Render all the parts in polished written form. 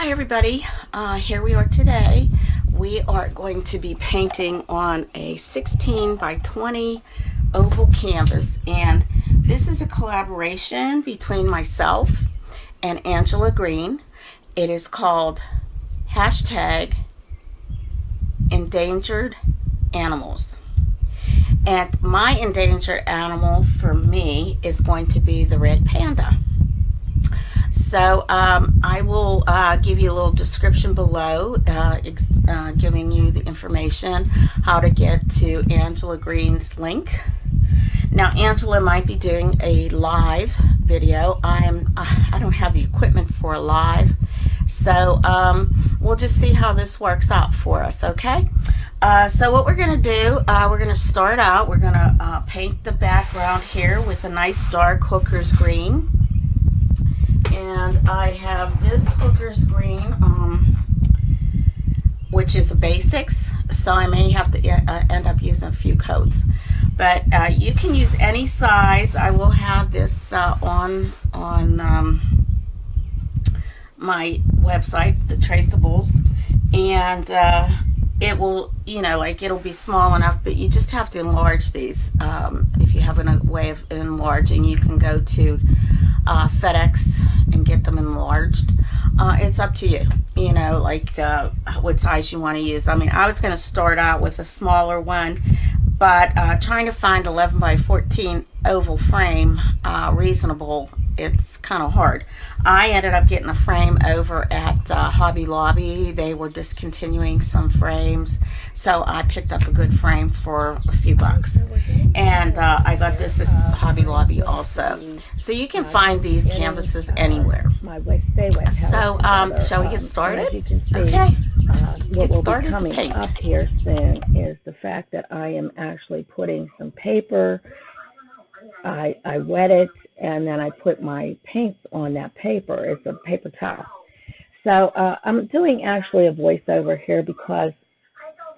Hi everybody, here we are today. We are going to be painting on a 16 by 20 oval canvas, and this is a collaboration between myself and Angela Green. It is called hashtag endangered animals. And my endangered animal for me is going to be the red panda. So I will give you a little description below, giving you the information how to get to Angela Green's link. Now Angela might be doing a live video. I don't have the equipment for a live, so we'll just see how this works out for us. Okay. So what we're going to do, we're going to start out. We're going to paint the background here with a nice dark hooker's green. And I have this hooker's green, which is a basics, so I may have to end up using a few coats. But you can use any size. I will have this on my website, the Traceables, and it will, it'll be small enough, but you just have to enlarge these. If you have a way of enlarging, you can go to FedEx and get them enlarged. It's up to you, what size you want to use. I mean, I was going to start out with a smaller one, but trying to find 11 by 14 oval frame reasonable, it's kind of hard. I ended up getting a frame over at Hobby Lobby. They were discontinuing some frames, so I picked up a good frame for a few bucks. And I got this at Hobby Lobby also. So you can find these canvases anywhere. So shall we get started? Okay, let's get started to paint. Up here soon is the fact that I am actually putting some paper. I wet it, and then I put my paints on that paper. It's a paper towel. So I'm doing actually a voiceover here because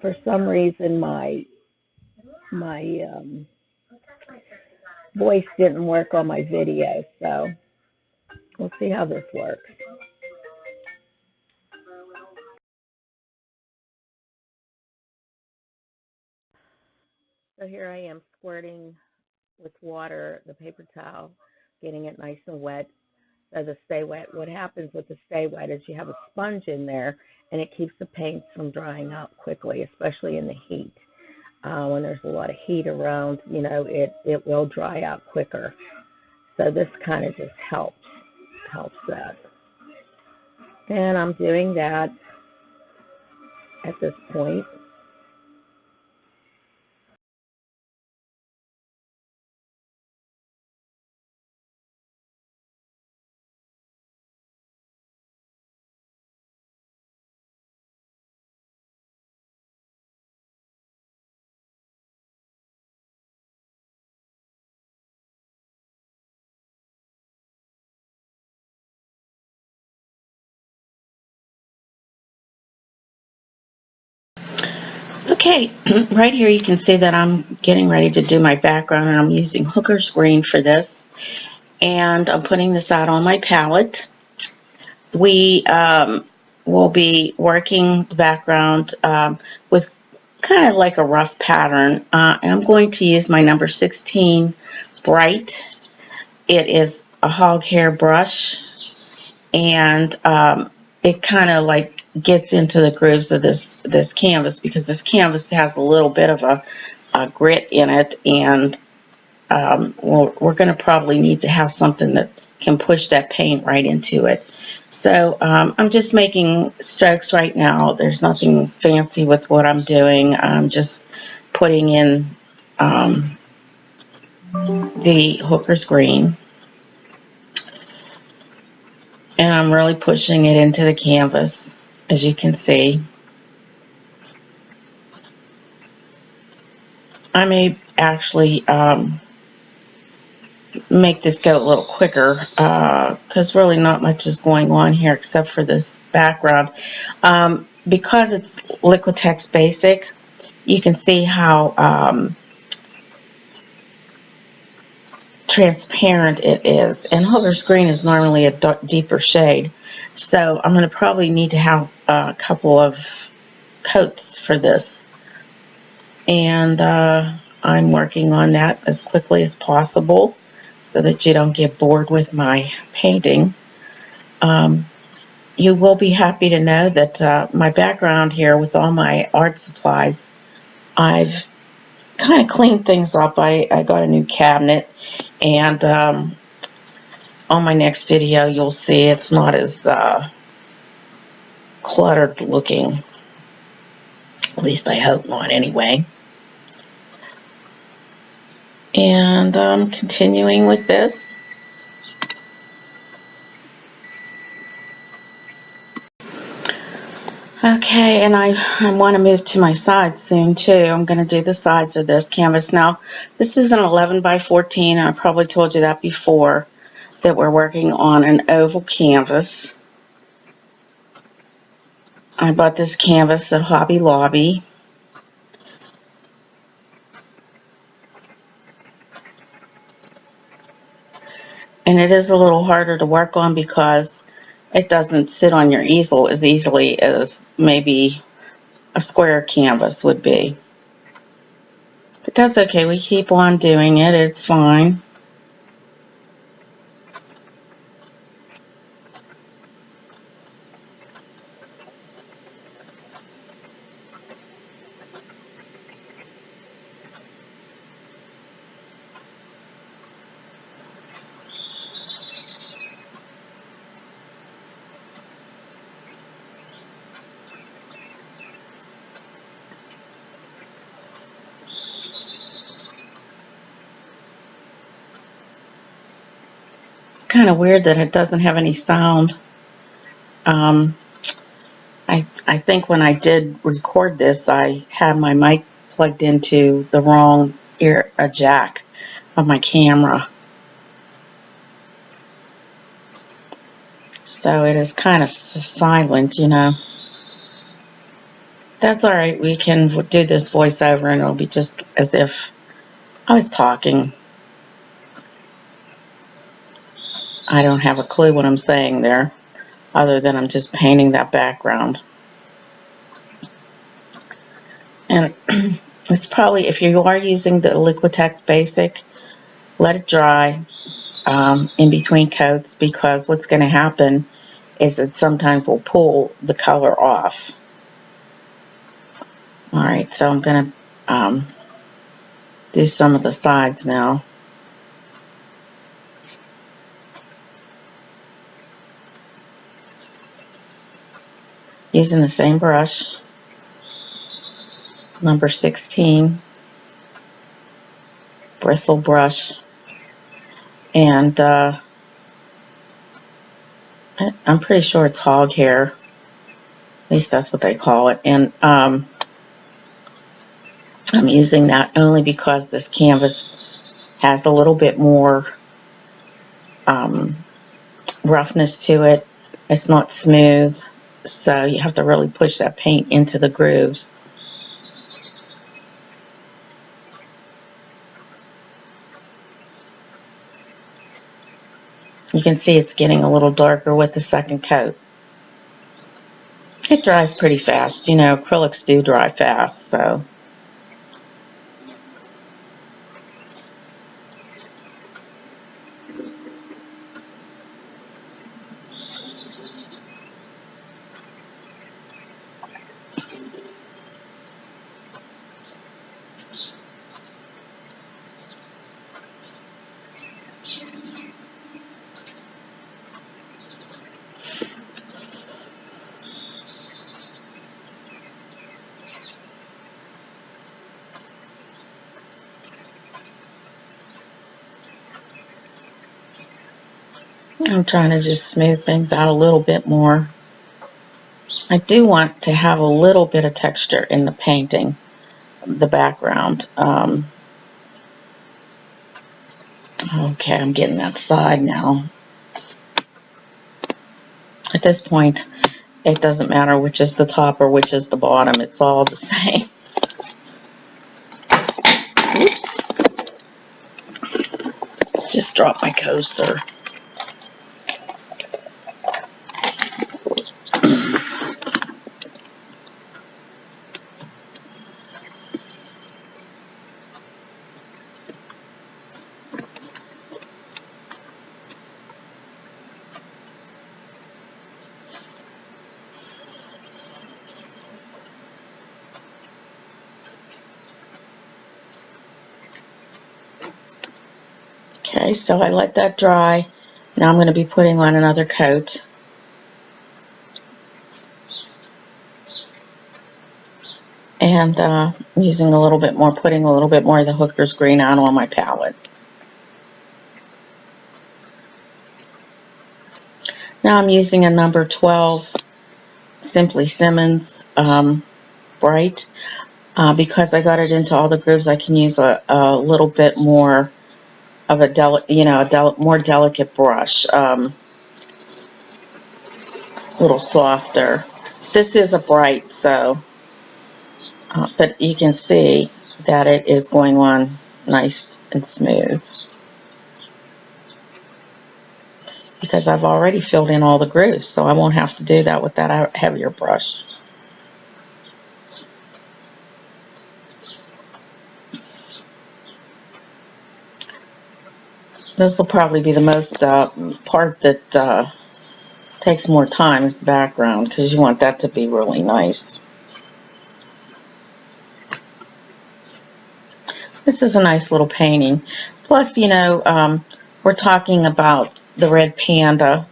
for some reason my voice didn't work on my video. So we'll see how this works. So here I am squirting with water, the paper towel, getting it nice and wet. So the stay wet, what happens with the stay wet is you have a sponge in there and it keeps the paints from drying out quickly, especially in the heat. When there's a lot of heat around, it will dry out quicker. So this kind of just helps that. And I'm doing that at this point. Okay, right here you can see that I'm getting ready to do my background, and I'm using hooker's green for this, and I'm putting this out on my palette. We will be working the background with kind of like a rough pattern. I'm going to use my number 16 Bright. It is a hog hair brush, and it kind of like gets into the grooves of this canvas, because this canvas has a little bit of a grit in it, and we're going to probably need to have something that can push that paint right into it. So I'm just making strokes right now. There's nothing fancy with what I'm doing. I'm just putting in the hooker's green, and I'm really pushing it into the canvas, as you can see. I may actually make this go a little quicker because really not much is going on here except for this background. Because it's Liquitex Basic, you can see how transparent it is. And Hoover's green is normally a deeper shade, so I'm going to probably need to have a couple of coats for this, and I'm working on that as quickly as possible so that you don't get bored with my painting. You will be happy to know that my background here with all my art supplies, I've kind of cleaned things up. I got a new cabinet, and on my next video you'll see it's not as cluttered looking. At least I hope not, anyway. And continuing with this. Okay, and I want to move to my sides soon too. I'm going to do the sides of this canvas. Now, this is an 11 by 14, and I probably told you that before, that we're working on an oval canvas. I bought this canvas at Hobby Lobby. And it is a little harder to work on because it doesn't sit on your easel as easily as maybe a square canvas would be. But that's okay, we keep on doing it, it's fine. Kind of weird that it doesn't have any sound. I think when I did record this, I had my mic plugged into the wrong ear jack of my camera, so it is kind of silent, you know. That's all right. We can do this voiceover, and it'll be just as if I was talking. I don't have a clue what I'm saying there, other than I'm just painting that background. And it's probably, if you are using the Liquitex Basic, let it dry in between coats, because what's going to happen is it sometimes will pull the color off. Alright, so I'm going to do some of the sides now. Using the same brush, number 16, bristle brush, and I'm pretty sure it's hog hair, at least that's what they call it, and I'm using that only because this canvas has a little bit more roughness to it. It's not smooth, so you have to really push that paint into the grooves. You can see it's getting a little darker with the second coat. It dries pretty fast. You know, acrylics do dry fast, so. I'm trying to just smooth things out a little bit more. I do want to have a little bit of texture in the painting, the background. Okay, I'm getting that side now. At this point, it doesn't matter which is the top or which is the bottom. It's all the same. Oops. Just dropped my coaster. Okay, so I let that dry. Now I'm going to be putting on another coat. And using a little bit more, putting a little bit more of the Hooker's Green out on my palette. Now I'm using a number 12 Simply Simmons Bright. Because I got it into all the grooves, I can use a little bit more of a more delicate brush, a little softer. This is a bright, so, but you can see that it is going on nice and smooth. Because I've already filled in all the grooves, so I won't have to do that with that heavier brush. This will probably be the most part that takes more time is the background, because you want that to be really nice. This is a nice little painting. Plus, you know, we're talking about the Red Panda,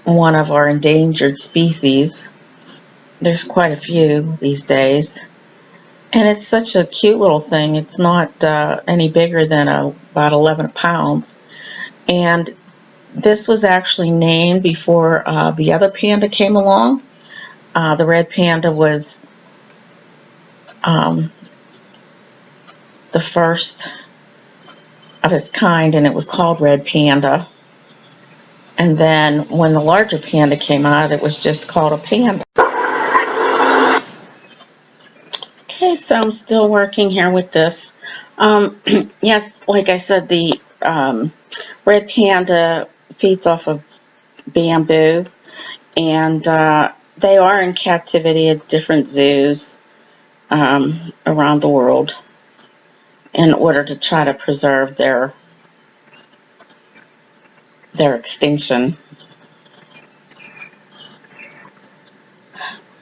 one of our endangered species. There's quite a few these days. And it's such a cute little thing. It's not any bigger than about 11 pounds. And this was actually named before the other panda came along. The Red Panda was the first of its kind, and it was called Red Panda. And then when the larger panda came out, it was just called a panda. Okay, so I'm still working here with this. Yes, like I said, the Red Panda feeds off of bamboo, and they are in captivity at different zoos around the world in order to try to preserve their extinction.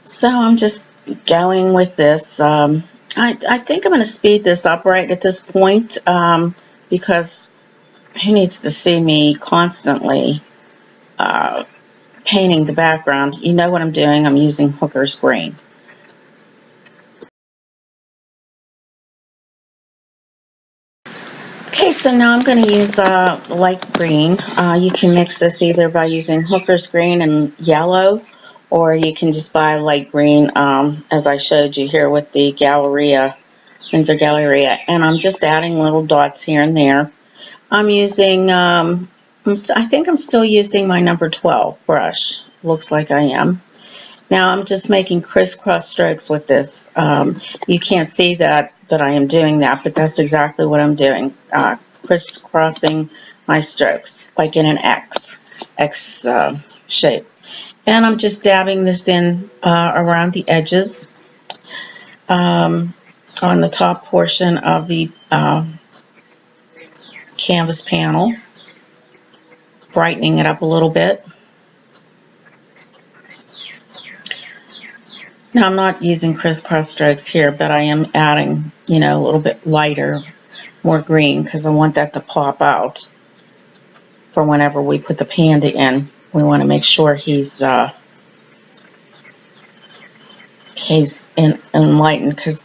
So I'm just going with this. I think I'm going to speed this up right at this point because who needs to see me constantly painting the background? You know what I'm doing. I'm using Hooker's Green. Okay, so now I'm going to use light green. You can mix this either by using Hooker's Green and yellow, or you can just buy light green, as I showed you here with the Galleria, Winsor Galleria. And I'm just adding little dots here and there. I'm using, I think I'm still using my number 12 brush. Looks like I am. Now I'm just making crisscross strokes with this. You can't see that I am doing that, but that's exactly what I'm doing. Crisscrossing my strokes, like in an X shape. And I'm just dabbing this in around the edges on the top portion of the canvas panel, brightening it up a little bit. Now I'm not using crisscross strokes here, but I am adding, you know, a little bit lighter, more green, because I want that to pop out for whenever we put the panda in. We want to make sure he's enlightened, because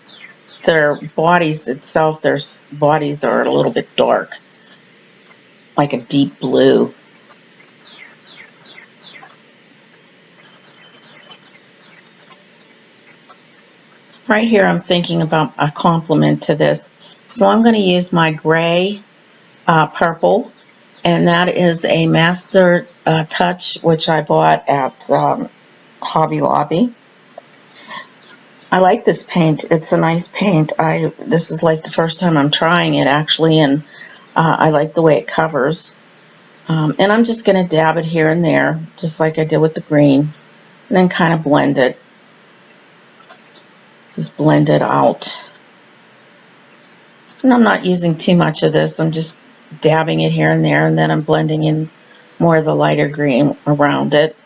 their bodies itself, their bodies are a little bit dark, like a deep blue. Right here I'm thinking about a complement to this. So I'm going to use my gray purple, and that is a Master Touch, which I bought at Hobby Lobby. I like this paint. It's a nice paint. This is like the first time I'm trying it actually, and I like the way it covers. And I'm just going to dab it here and there, just like I did with the green, and then kind of blend it. Just blend it out. And I'm not using too much of this. I'm just dabbing it here and there, and then I'm blending in more of the lighter green around it.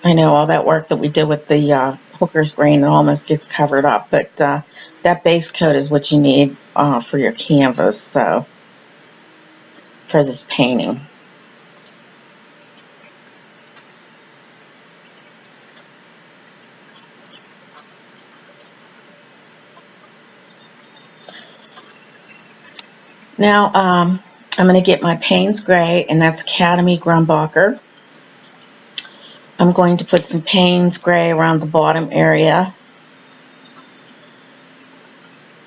I know all that work that we did with the hooker's green, it almost gets covered up, but that base coat is what you need for your canvas, so for this painting. Now I'm going to get my Payne's Gray, and that's Academy Grumbacher. I'm going to put some Payne's Gray around the bottom area.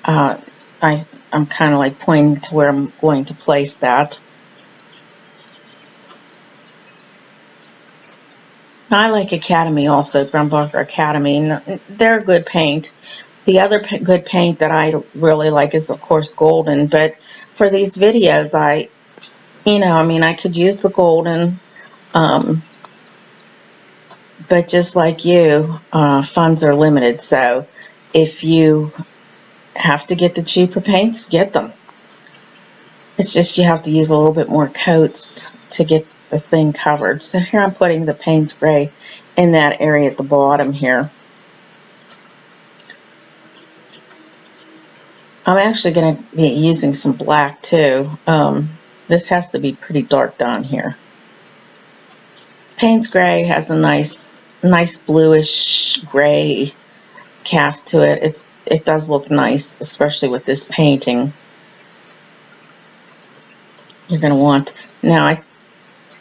I'm kind of like pointing to where I'm going to place that. I like Academy also, Grumbacher Academy. They're a good paint. The other good paint that I really like is, of course, Golden. But for these videos, I could use the Golden. But just like you, funds are limited. So if you have to get the cheaper paints, get them. It's just you have to use a little bit more coats to get the thing covered. So here I'm putting the Payne's Gray in that area at the bottom here. I'm actually going to be using some black too. This has to be pretty dark down here. Payne's Gray has a nice bluish gray cast to it. It does look nice, especially with this painting. You're going to want, now I'm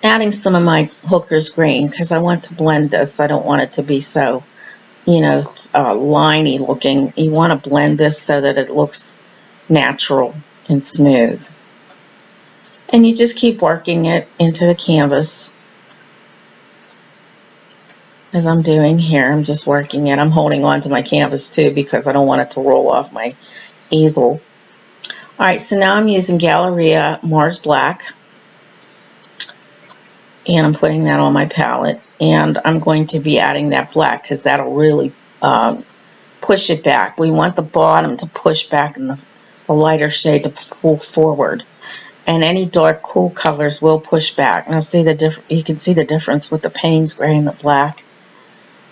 adding some of my hooker's green because I want to blend this. I don't want it to be so, liney looking. You want to blend this so that it looks natural and smooth. And you just keep working it into the canvas. As I'm doing here, I'm just working it. I'm holding on to my canvas too because I don't want it to roll off my easel. Alright, so now I'm using Galleria Mars Black. And I'm putting that on my palette. And I'm going to be adding that black because that'll really push it back. We want the bottom to push back and the lighter shade to pull forward. And any dark, cool colors will push back. Now see you can see the difference with the Payne's Gray and the black.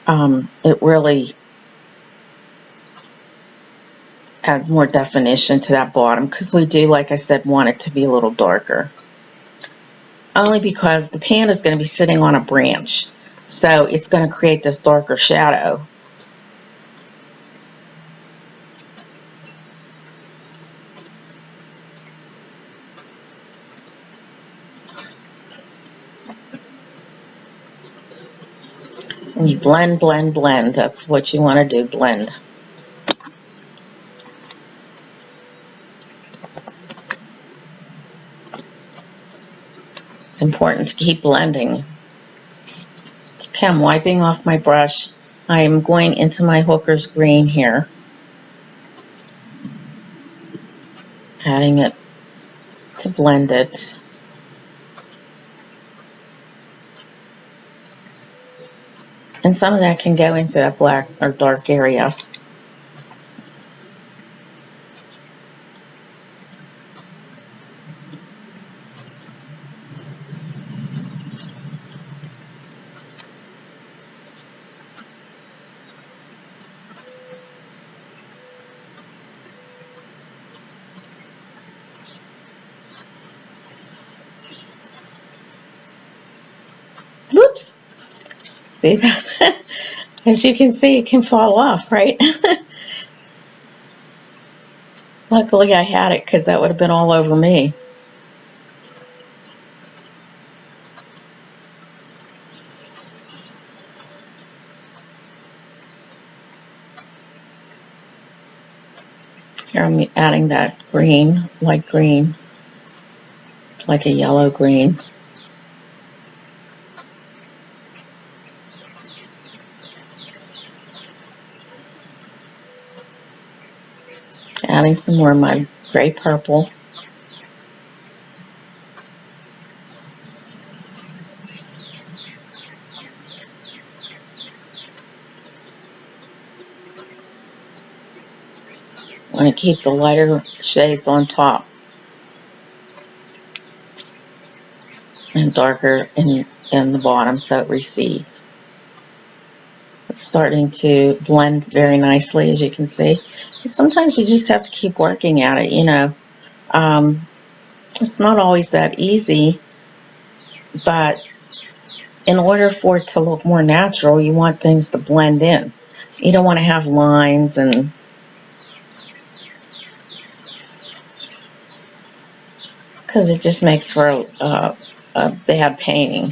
It really adds more definition to that bottom because we do, like I said, want it to be a little darker. Only because the panda is going to be sitting on a branch, so it's going to create this darker shadow. And you blend, blend, blend. That's what you want to do, blend. It's important to keep blending. Okay, I'm wiping off my brush. I am going into my hooker's green here. Adding it to blend it. And some of that can go into that black or dark area. Whoops! See that? As you can see, it can fall off, right? Luckily I had it because that would have been all over me. Here I'm adding that green, light green, like a yellow green. Adding some more of my gray purple. I want to keep the lighter shades on top and darker in the bottom so it recedes. It's starting to blend very nicely, as you can see. Sometimes you just have to keep working at it, you know. It's not always that easy, but in order for it to look more natural, you want things to blend in. You don't want to have lines and because it just makes for a bad painting.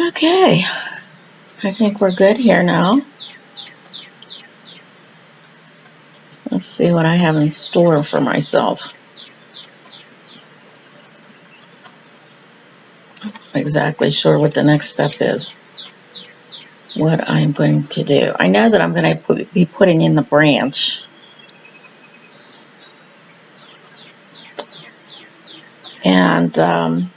Okay, I think we're good here now. Let's see what I have in store for myself. Not exactly sure what the next step is. What I'm going to do. I know that I'm going to be putting in the branch. And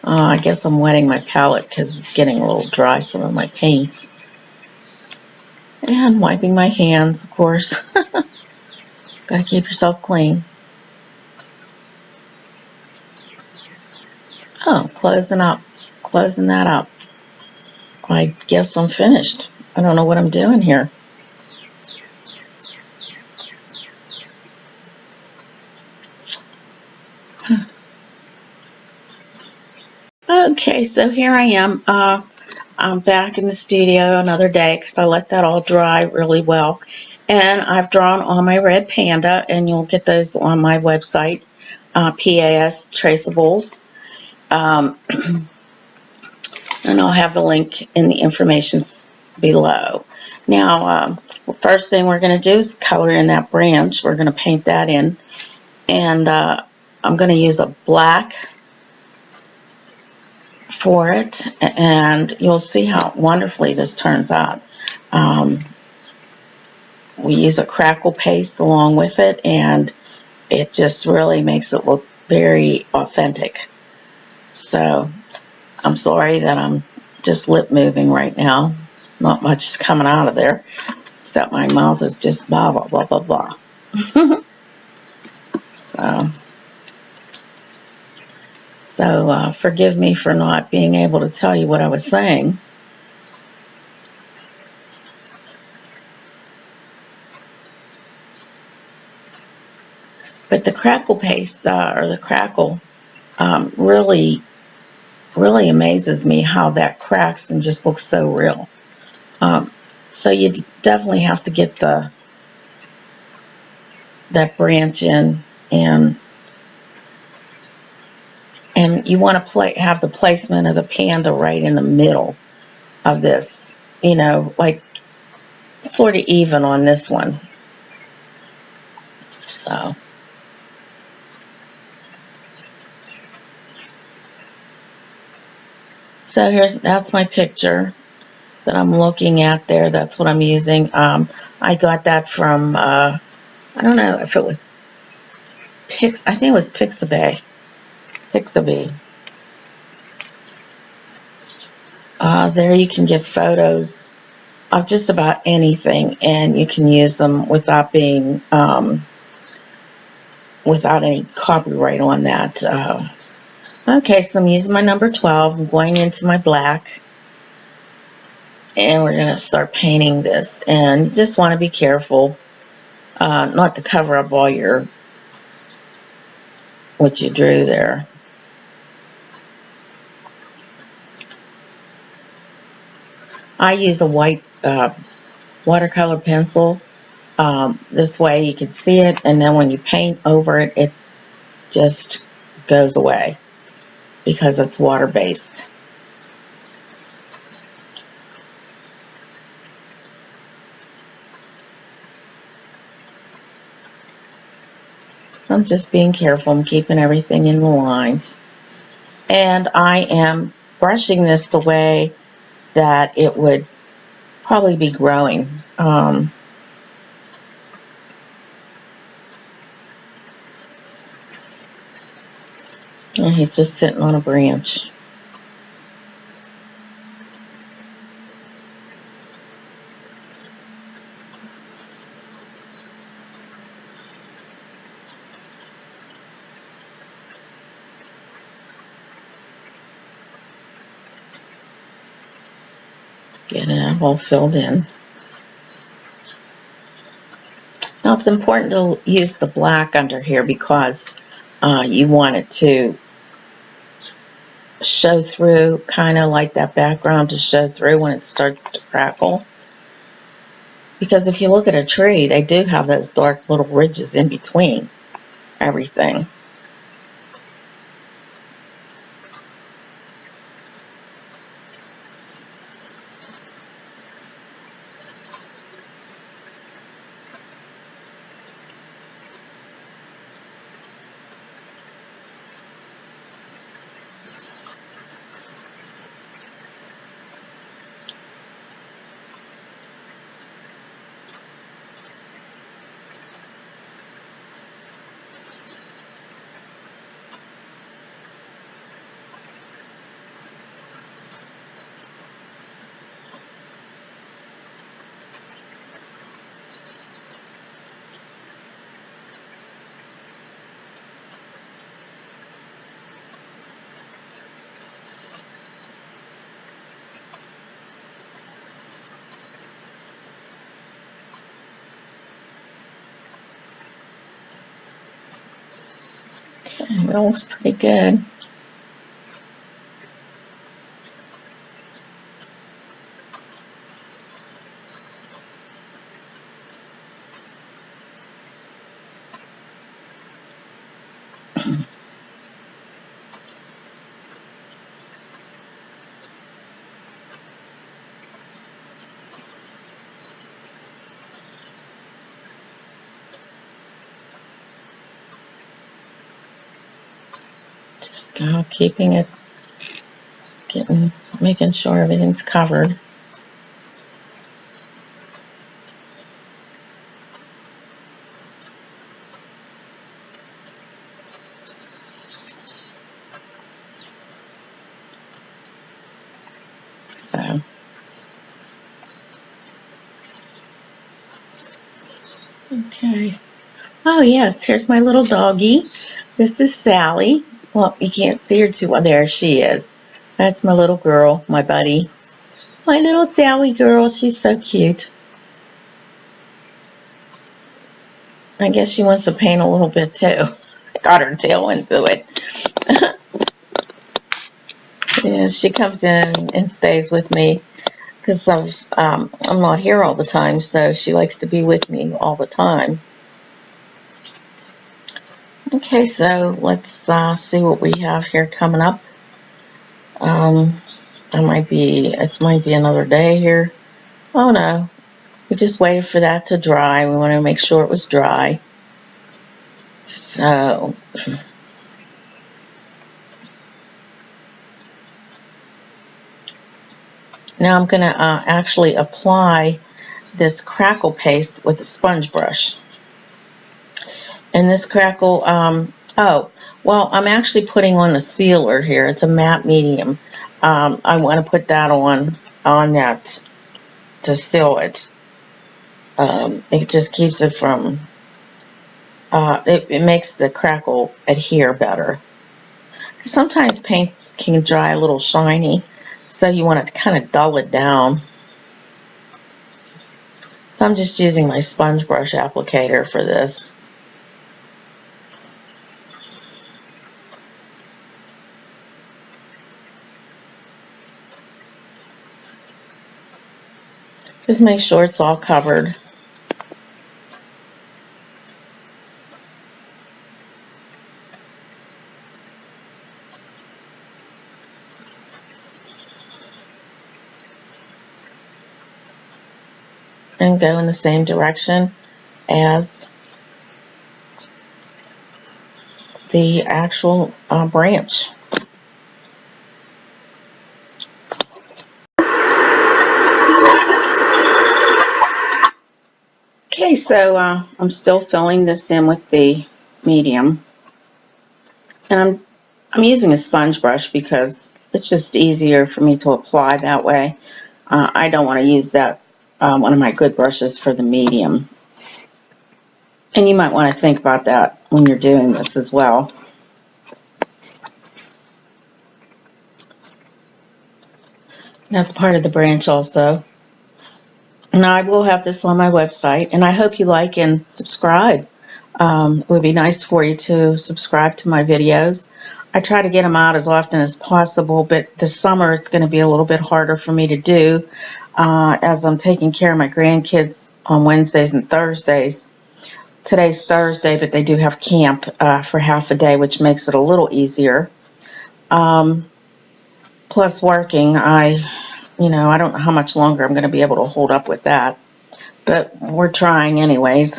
I guess I'm wetting my palette because it's getting a little dry, some of my paints. And wiping my hands, of course. Gotta keep yourself clean. Oh, closing that up. I guess I'm finished. I don't know what I'm doing here. Okay, so here I am. I'm back in the studio another day because I let that all dry really well. And I've drawn on my Red Panda, and you'll get those on my website, PAS Traceables. And I'll have the link in the information below. Now, first thing we're going to do is color in that branch. We're going to paint that in. And I'm going to use a black for it, and you'll see how wonderfully this turns out. We use a crackle paste along with it, and it just really makes it look very authentic. So I'm sorry that I'm just lip moving right now. Not much is coming out of there, except my mouth is just blah, blah, blah, blah, blah. So forgive me for not being able to tell you what I was saying. But the crackle paste, or the crackle, really amazes me how that cracks and just looks so real. So you definitely have to get that branch in, and you want to have the placement of the panda right in the middle of this, you know, like sort of even on this one. So that's my picture that I'm looking at there. That's what I'm using. I got that from, I don't know if it was I think it was Pixabay. There you can get photos of just about anything, and you can use them without being, without any copyright on that. Okay, so I'm using my number 12. I'm going into my black, and we're going to start painting this. And you just want to be careful not to cover up all what you drew there. I use a white watercolor pencil. This way you can see it, and then when you paint over it, it just goes away because it's water-based. I'm just being careful. I'm keeping everything in the lines. And I am brushing this the way that it would probably be growing. And he's just sitting on a branch. Getting it all filled in. Now it's important to use the black under here because you want it to show through, kind of like that background to show through when it starts to crackle. Because if you look at a tree, they do have those dark little ridges in between everything. It looks pretty good. Just keeping it, making sure everything's covered. So, okay. Oh yes, here's my little doggie. This is Sally. Well, you can't see her too well. There she is. That's my little girl, my buddy. My little Sally girl. She's so cute. I guess she wants to paint a little bit too. I got her tail into it. Yeah, she comes in and stays with me because I'm not here all the time, so she likes to be with me all the time. Okay, so let's see what we have here coming up. It might be another day here. Oh no, we just waited for that to dry. We want to make sure it was dry. So now I'm going to actually apply this crackle paste with a sponge brush. And this crackle, oh, well, I'm actually putting on a sealer here. It's a matte medium. I want to put that on that to seal it. It just keeps it from, it makes the crackle adhere better. Sometimes paints can dry a little shiny, so you want to kind of dull it down. So I'm just using my sponge brush applicator for this. Just make sure it's all covered. And go in the same direction as the actual branch. so I'm still filling this in with the medium, and I'm using a sponge brush because it's just easier for me to apply that way. I don't want to use that one of my good brushes for the medium, and you might want to think about that when you're doing this as well. That's part of the branch also. And I will have this on my website, and I hope you like and subscribe. It would be nice for you to subscribe to my videos. I try to get them out as often as possible, but this summer it's going to be a little bit harder for me to do as I'm taking care of my grandkids on Wednesdays and Thursdays. Today's Thursday, but they do have camp for half a day, which makes it a little easier. Plus working, I don't know how much longer I'm going to be able to hold up with that, but we're trying anyways.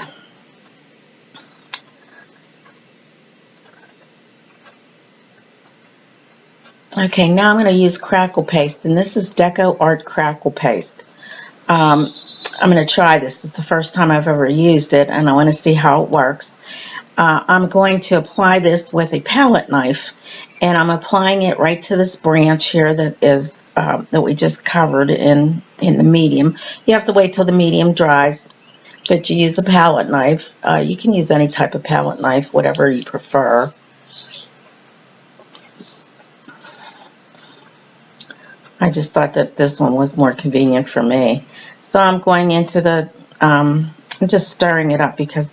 Okay, now I'm going to use crackle paste, and this is Deco Art crackle paste. I'm going to try this. It's the first time I've ever used it, and I want to see how it works. I'm going to apply this with a palette knife, and I'm applying it right to this branch here that is that we just covered in the medium. You have to wait till the medium dries, but you use a palette knife. You can use any type of palette knife, whatever you prefer. I just thought that this one was more convenient for me. So I'm going into the, I'm just stirring it up because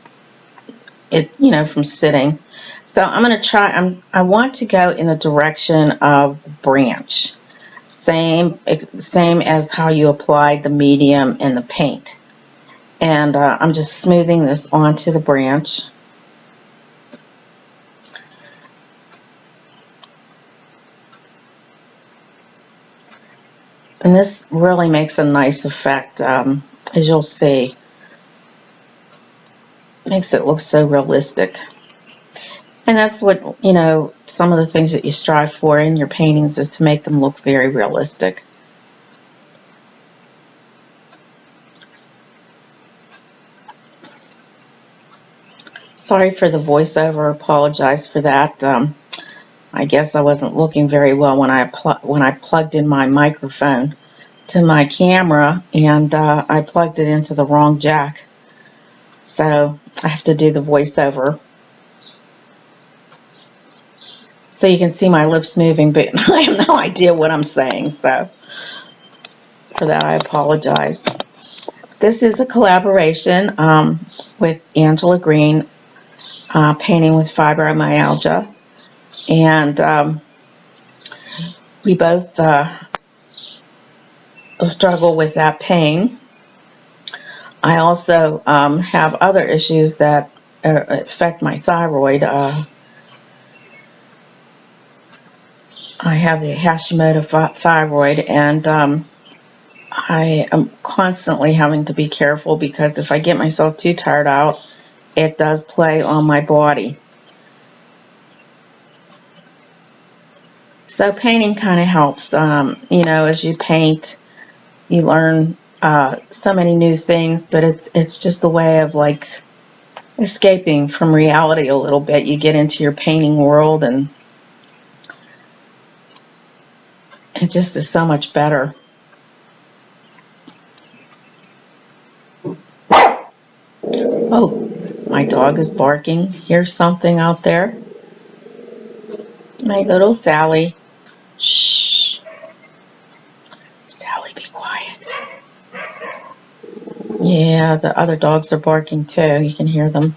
it, from sitting. So I'm going to try, I want to go in the direction of branch. Same as how you applied the medium and the paint. And I'm just smoothing this onto the branch. And this really makes a nice effect, as you'll see. Makes it look so realistic. And that's what, some of the things that you strive for in your paintings is to make them look very realistic. Sorry for the voiceover, apologize for that. I guess I wasn't looking very well when I plugged in my microphone to my camera, and I plugged it into the wrong jack. So I have to do the voiceover. So you can see my lips moving, but I have no idea what I'm saying. So for that, I apologize. This is a collaboration with Angela Green, painting with fibromyalgia. And we both struggle with that pain. I also have other issues that affect my thyroid. I have the Hashimoto thyroid, and I am constantly having to be careful because if I get myself too tired out, it does play on my body. So painting kind of helps. As you paint, you learn so many new things, but it's just a way of like escaping from reality a little bit. You get into your painting world, and it just is so much better. Oh, my dog is barking. Here's something out there. My little Sally. Shh. Sally, be quiet. Yeah, the other dogs are barking too. You can hear them.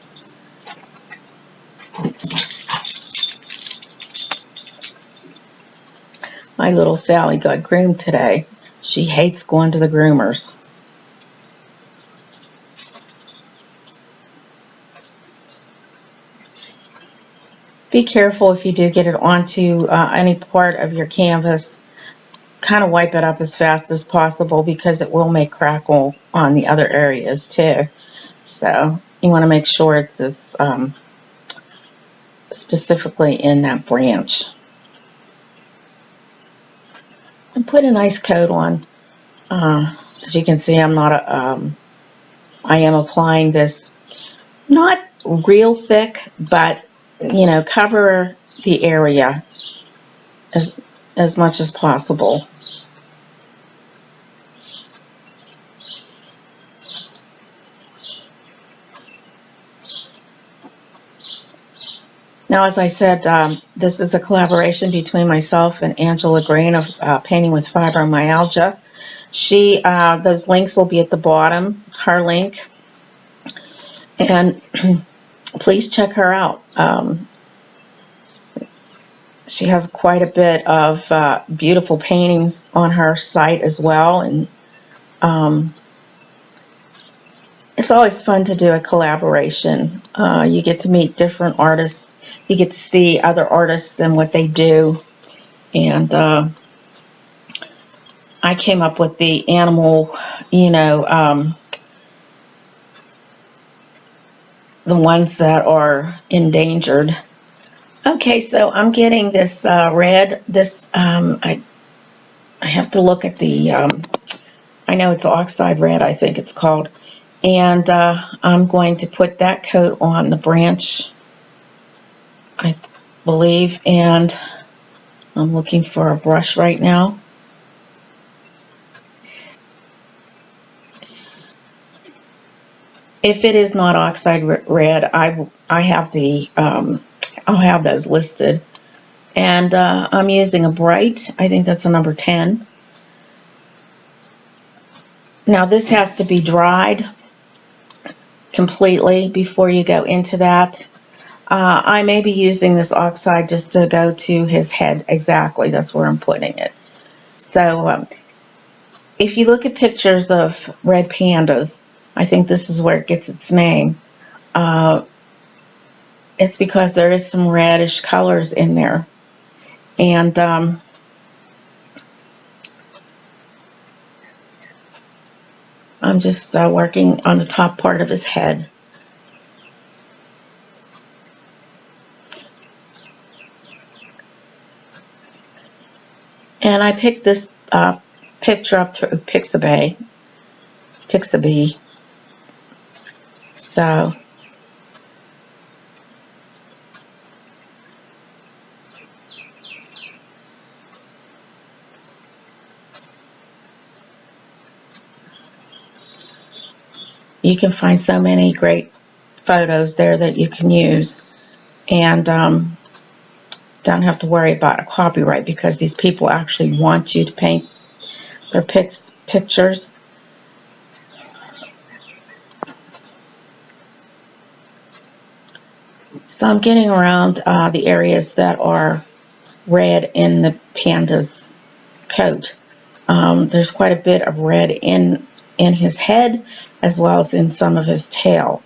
My little Sally got groomed today. She hates going to the groomers. Be careful if you do get it onto any part of your canvas. Kind of wipe it up as fast as possible because it will make crackle on the other areas too. So you want to make sure it's as specifically in that branch. And put a nice coat on. As you can see, I am applying this not real thick, but, you know, cover the area as much as possible. Now, as I said, this is a collaboration between myself and Angela Green of Painting with Fibromyalgia. Those links will be at the bottom, her link, and please check her out. She has quite a bit of beautiful paintings on her site as well, and it's always fun to do a collaboration. You get to meet different artists. You get to see other artists and what they do. And I came up with the animal, you know, the ones that are endangered. Okay, so I'm getting this red. I have to look at the, I know it's oxide red, I think it's called. And I'm going to put that coat on the branch, I believe, and I'm looking for a brush right now. If it is not oxide red, I have the, I'll have those listed. And I'm using a bright, I think that's a number 10. Now this has to be dried completely before you go into that. I may be using this oxide just to go to his head exactly. That's where I'm putting it. So if you look at pictures of red pandas, I think this is where it gets its name. It's because there is some reddish colors in there. And I'm just working on the top part of his head. And I picked this picture up through Pixabay. So you can find so many great photos there that you can use, and don't have to worry about a copyright because these people actually want you to paint their pictures. So I'm getting around the areas that are red in the panda's coat. There's quite a bit of red in his head as well as in some of his tail.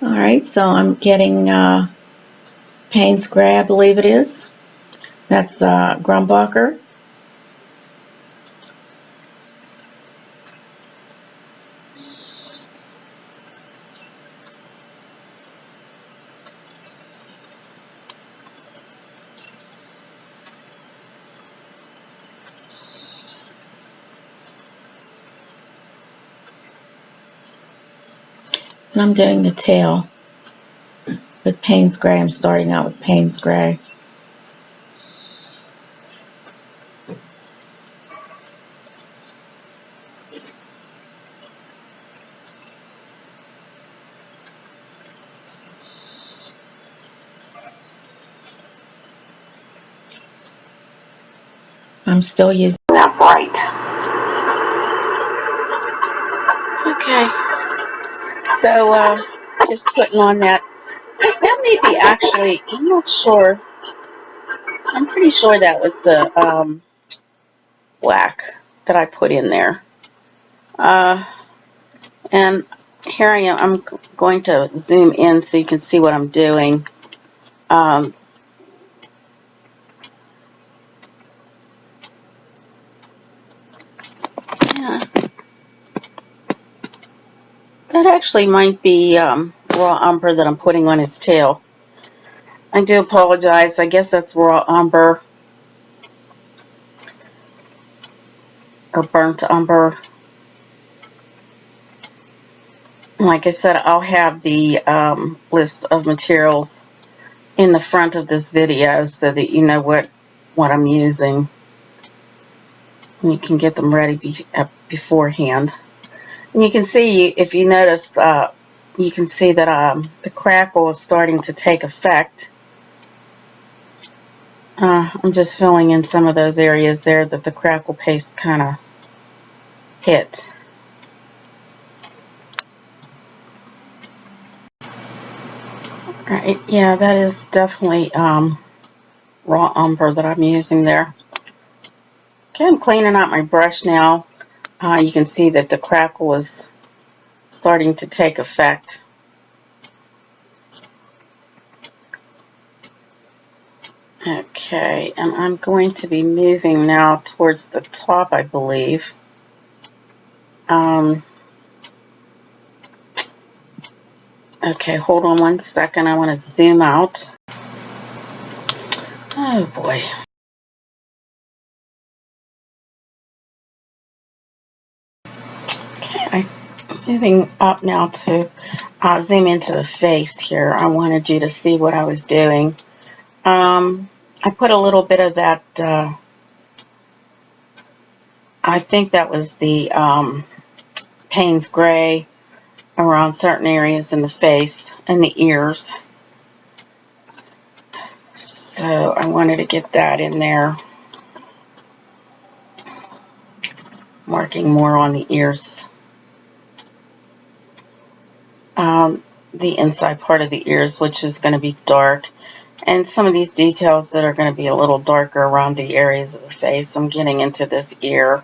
Alright, so I'm getting Payne's Gray, I believe it is. That's Grumbacher. And I'm doing the tail with Payne's Gray. I'm starting out with Payne's Gray. I'm still using that bright. Okay, so just putting on that. That may be actually, I'm not sure. I'm pretty sure that was the black that I put in there. And here I am. I'm going to zoom in so you can see what I'm doing. Yeah. That actually might be raw umber that I'm putting on its tail. I do apologize. I guess that's raw umber or burnt umber. Like I said, I'll have the list of materials in the front of this video so that you know what I'm using. You can get them ready beforehand. And you can see, if you notice, you can see that the crackle is starting to take effect. I'm just filling in some of those areas there that the crackle paste kind of hit. Right, yeah, that is definitely raw umber that I'm using there. Okay, I'm cleaning out my brush now. You can see that the crackle is starting to take effect. Okay, and I'm going to be moving now towards the top, I believe. Okay, hold on one second. I want to zoom out. Oh boy. Okay, I'm moving up now to zoom into the face here. I wanted you to see what I was doing. I put a little bit of that, I think that was the Payne's Gray around certain areas in the face and the ears. So I wanted to get that in there, marking more on the ears. The inside part of the ears, which is going to be dark. And some of these details that are going to be a little darker around the areas of the face. I'm getting into this ear.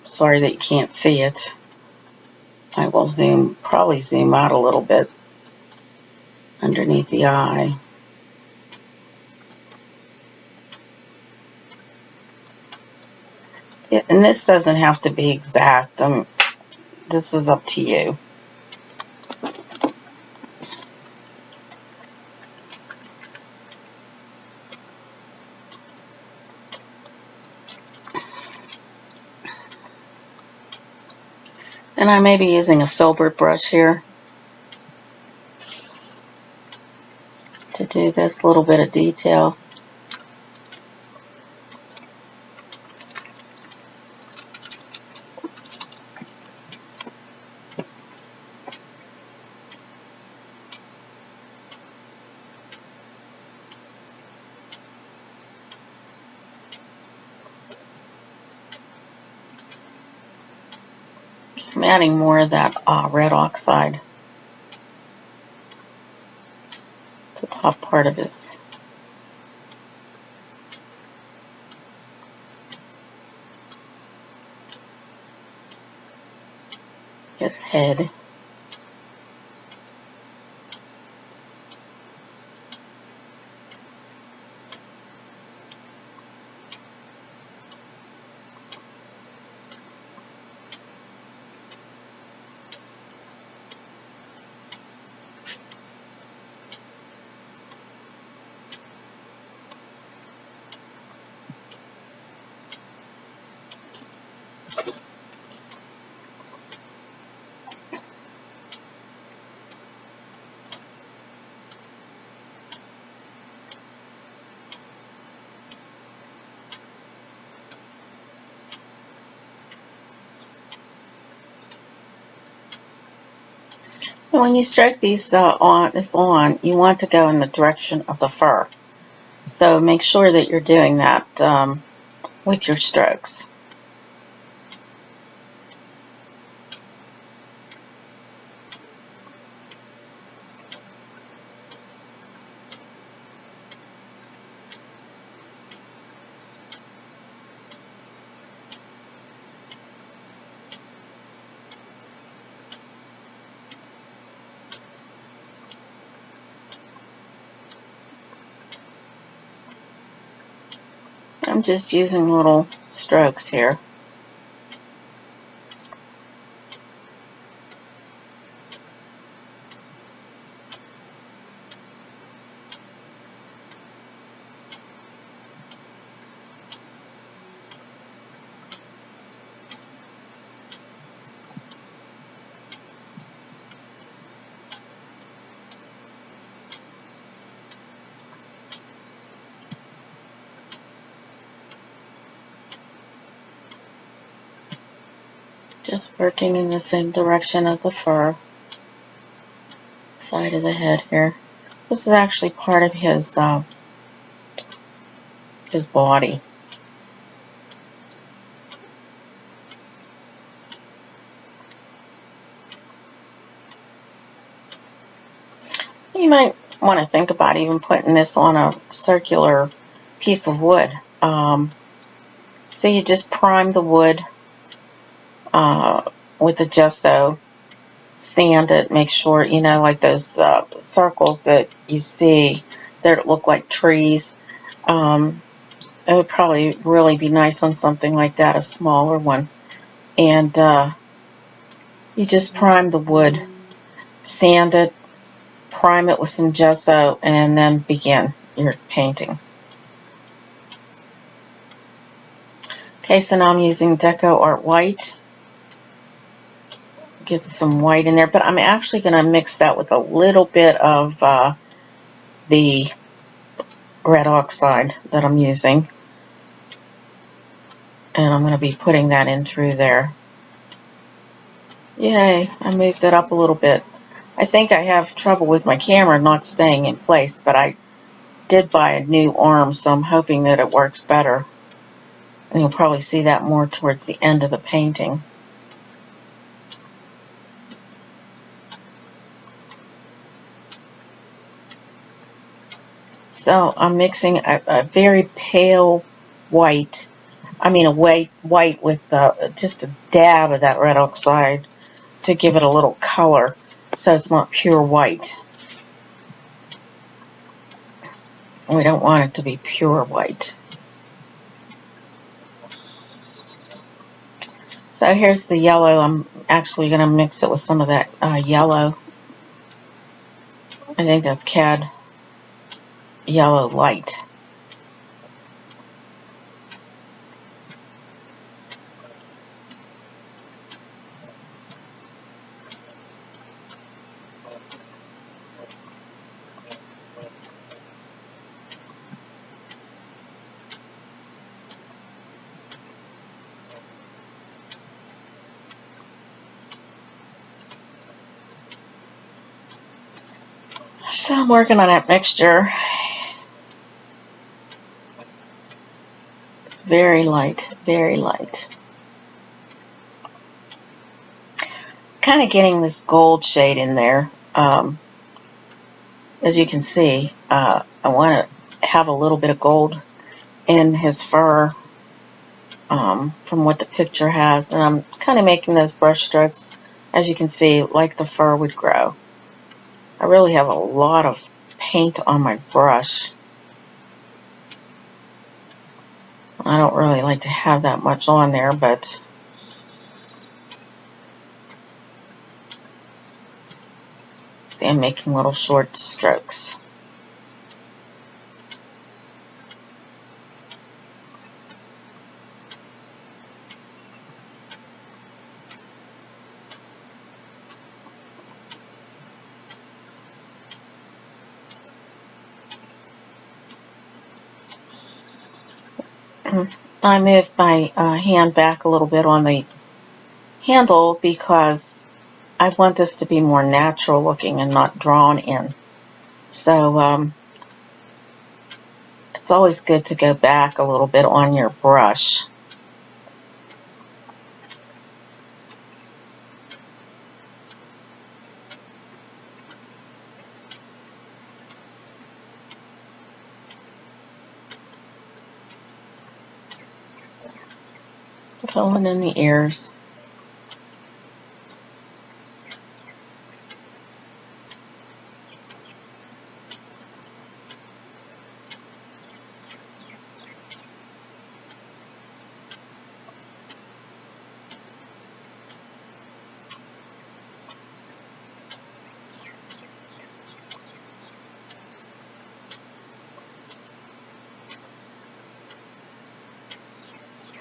Sorry that you can't see it. I will probably zoom out a little bit underneath the eye. And this doesn't have to be exact. This is up to you. And I may be using a filbert brush here to do this little bit of detail. I'm adding more of that red oxide to the top part of his head. And when you stroke these on, you want to go in the direction of the fur. So make sure that you're doing that with your strokes. I'm just using little strokes here. Just working in the same direction of the fur, side of the head here. This is actually part of his body. You might want to think about even putting this on a circular piece of wood. So you just prime the wood with the gesso, sand it, make sure, you know, like those circles that you see that look like trees. It would probably really be nice on something like that, a smaller one. And you just prime the wood, sand it, prime it with some gesso, and then begin your painting. Okay, so now I'm using Deco Art White. Get some white in there, but I'm actually going to mix that with a little bit of the red oxide that I'm using. And I'm going to be putting that in through there. Yay, I moved it up a little bit. I think I have trouble with my camera not staying in place, but I did buy a new arm, so I'm hoping that it works better. And you'll probably see that more towards the end of the painting. So I'm mixing a very pale white, I mean a white with just a dab of that red oxide to give it a little color, so it's not pure white. We don't want it to be pure white. So here's the yellow. I'm actually going to mix it with some of that yellow. I think that's CAD Yellow Light. So I'm working on that mixture. Very light, very light. Kind of getting this gold shade in there. As you can see, I want to have a little bit of gold in his fur from what the picture has. And I'm kind of making those brush strokes, as you can see, like the fur would grow. I really have a lot of paint on my brush. I don't really like to have that much on there, but I'm making little short strokes. I moved my hand back a little bit on the handle because I want this to be more natural looking and not drawn in. So it's always good to go back a little bit on your brush. Filling in the ears.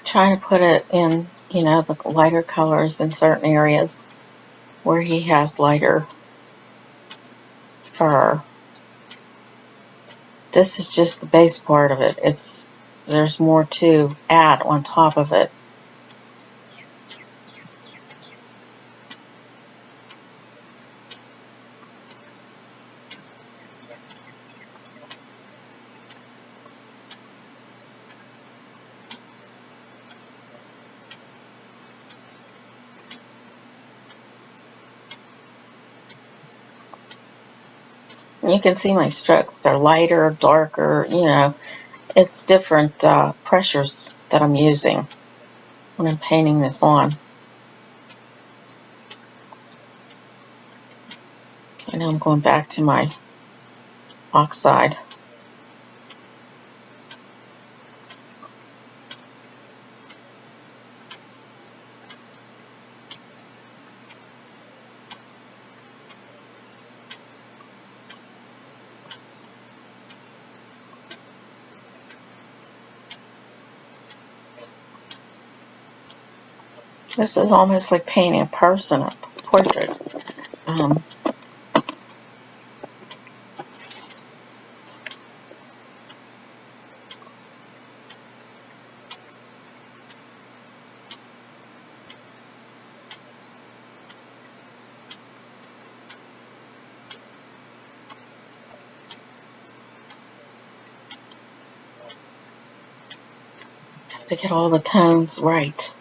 Trying to put it in, you know, the lighter colors in certain areas where he has lighter fur. This is just the base part of it. There's more to add on top of it. You can see my strokes. They're lighter, darker, you know. It's different pressures that I'm using when I'm painting this on. And now I'm going back to my oxide. This is almost like painting a person, a portrait. Have to get all the tones right.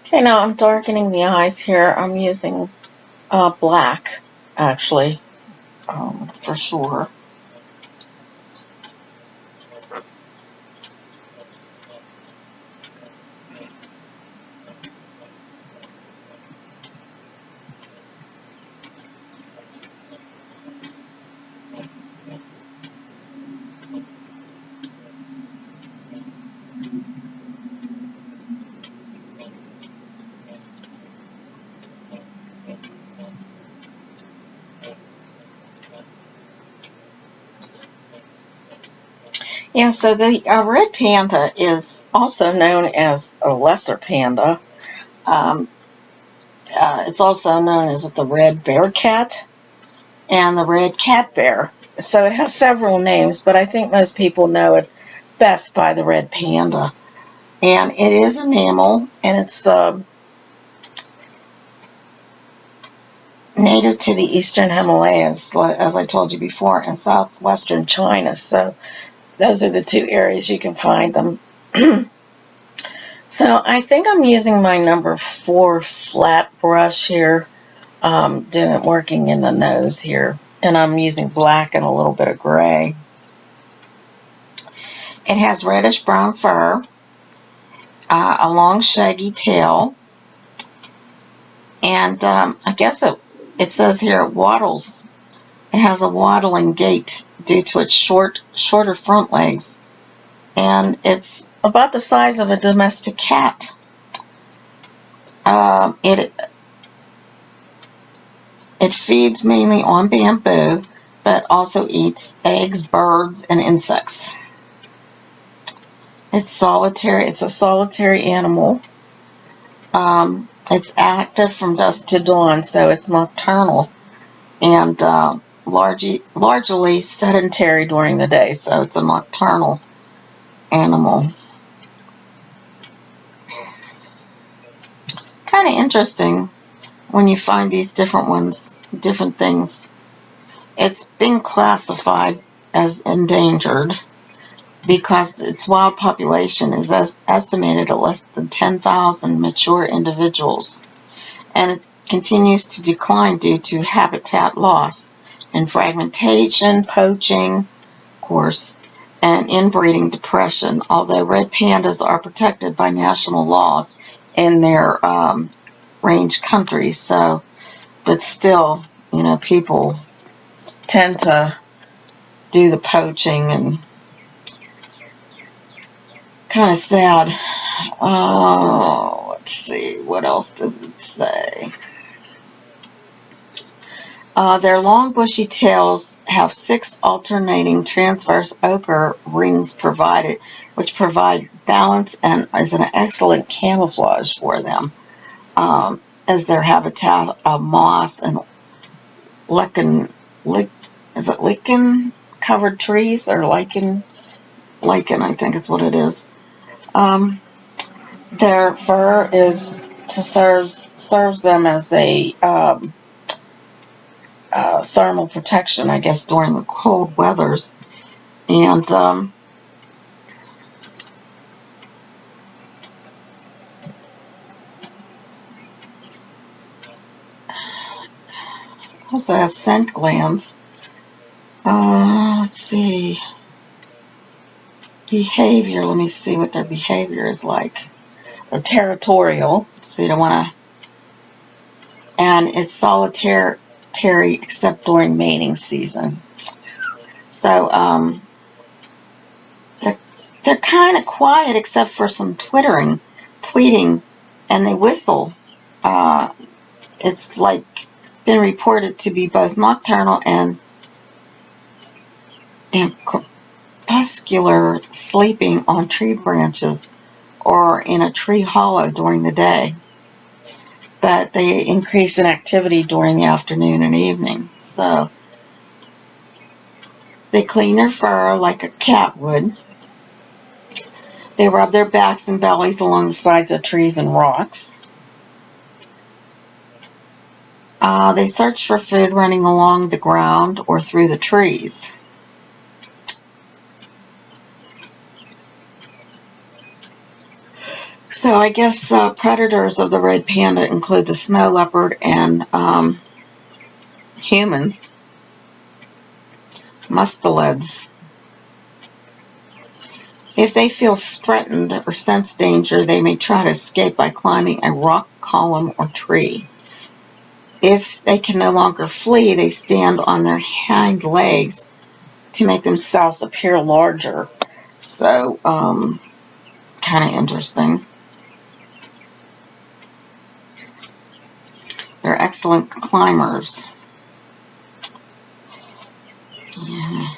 Okay, now I'm darkening the eyes here. I'm using black, actually, for sure. Yeah, so the Red Panda is also known as a lesser panda. It's also known as the Red Bear Cat and the Red Cat Bear. So it has several names, but I think most people know it best by the Red Panda. And it is a mammal, and it's native to the eastern Himalayas, as I told you before, and southwestern China. So those are the two areas you can find them. So I think I'm using my number 4 flat brush here, working in the nose here. And I'm using black and a little bit of gray. It has reddish brown fur, a long shaggy tail, and I guess it says here it waddles. It has a waddling gait due to its shorter front legs, and it's about the size of a domestic cat. It feeds mainly on bamboo, but also eats eggs, birds, and insects. It's solitary. It's a solitary animal. It's active from dusk to dawn, so it's nocturnal, and largely sedentary during the day, so it's a nocturnal animal. Kind of interesting when you find these different ones, different things. It's been classified as endangered because its wild population is estimated at less than 10,000 mature individuals, and it continues to decline due to habitat loss and fragmentation, poaching, of course, and inbreeding depression, although red pandas are protected by national laws in their range countries. So but still, you know, people tend to do the poaching, and kind of sad. Let's see, what else does it say? Their long bushy tails have 6 alternating transverse ochre rings provided, which provide balance and is an excellent camouflage for them, as their habitat of moss and lichen covered trees, or lichen, I think is what it is. Their fur serves them as a thermal protection, I guess, during the cold weathers. And also has scent glands. Let's see. Behavior. Let me see what their behavior is like. They're territorial, so you don't want to. And it's solitary except during mating season. So they're kind of quiet except for some tweeting, and they whistle. It's like been reported to be both nocturnal and crepuscular, sleeping on tree branches or in a tree hollow during the day. But they increase in activity during the afternoon and evening. So they clean their fur like a cat would. They rub their backs and bellies along the sides of trees and rocks. They search for food running along the ground or through the trees. So I guess predators of the red panda include the snow leopard and humans, mustelids. If they feel threatened or sense danger, they may try to escape by climbing a rock column or tree. If they can no longer flee, they stand on their hind legs to make themselves appear larger. So, kind of interesting. They're excellent climbers. Yeah.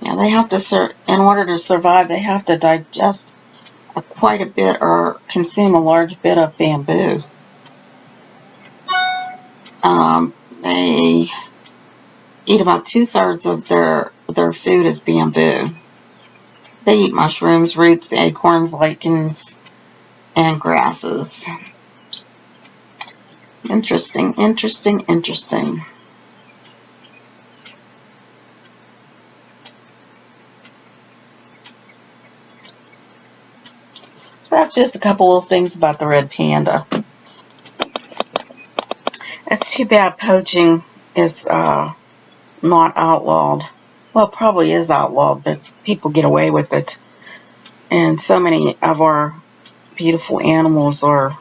Now they have to, in order to survive, they have to digest quite a bit or consume a large bit of bamboo. They eat about 2/3 of their food is bamboo. They eat mushrooms, roots, acorns, lichens, and grasses. Interesting, interesting, interesting. That's just a couple of things about the red panda. It's too bad poaching is not outlawed. Well, it probably is outlawed, but people get away with it. And so many of our beautiful animals are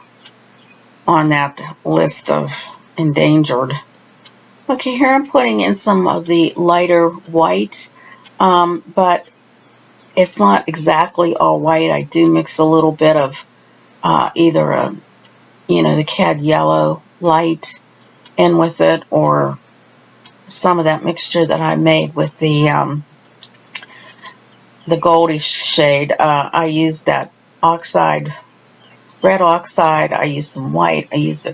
on that list of endangered. Okay, here I'm putting in some of the lighter white, but it's not exactly all white. I do mix a little bit of either the cad yellow light in with it, or some of that mixture that I made with the goldish shade. I used that red oxide. I used some white. I used a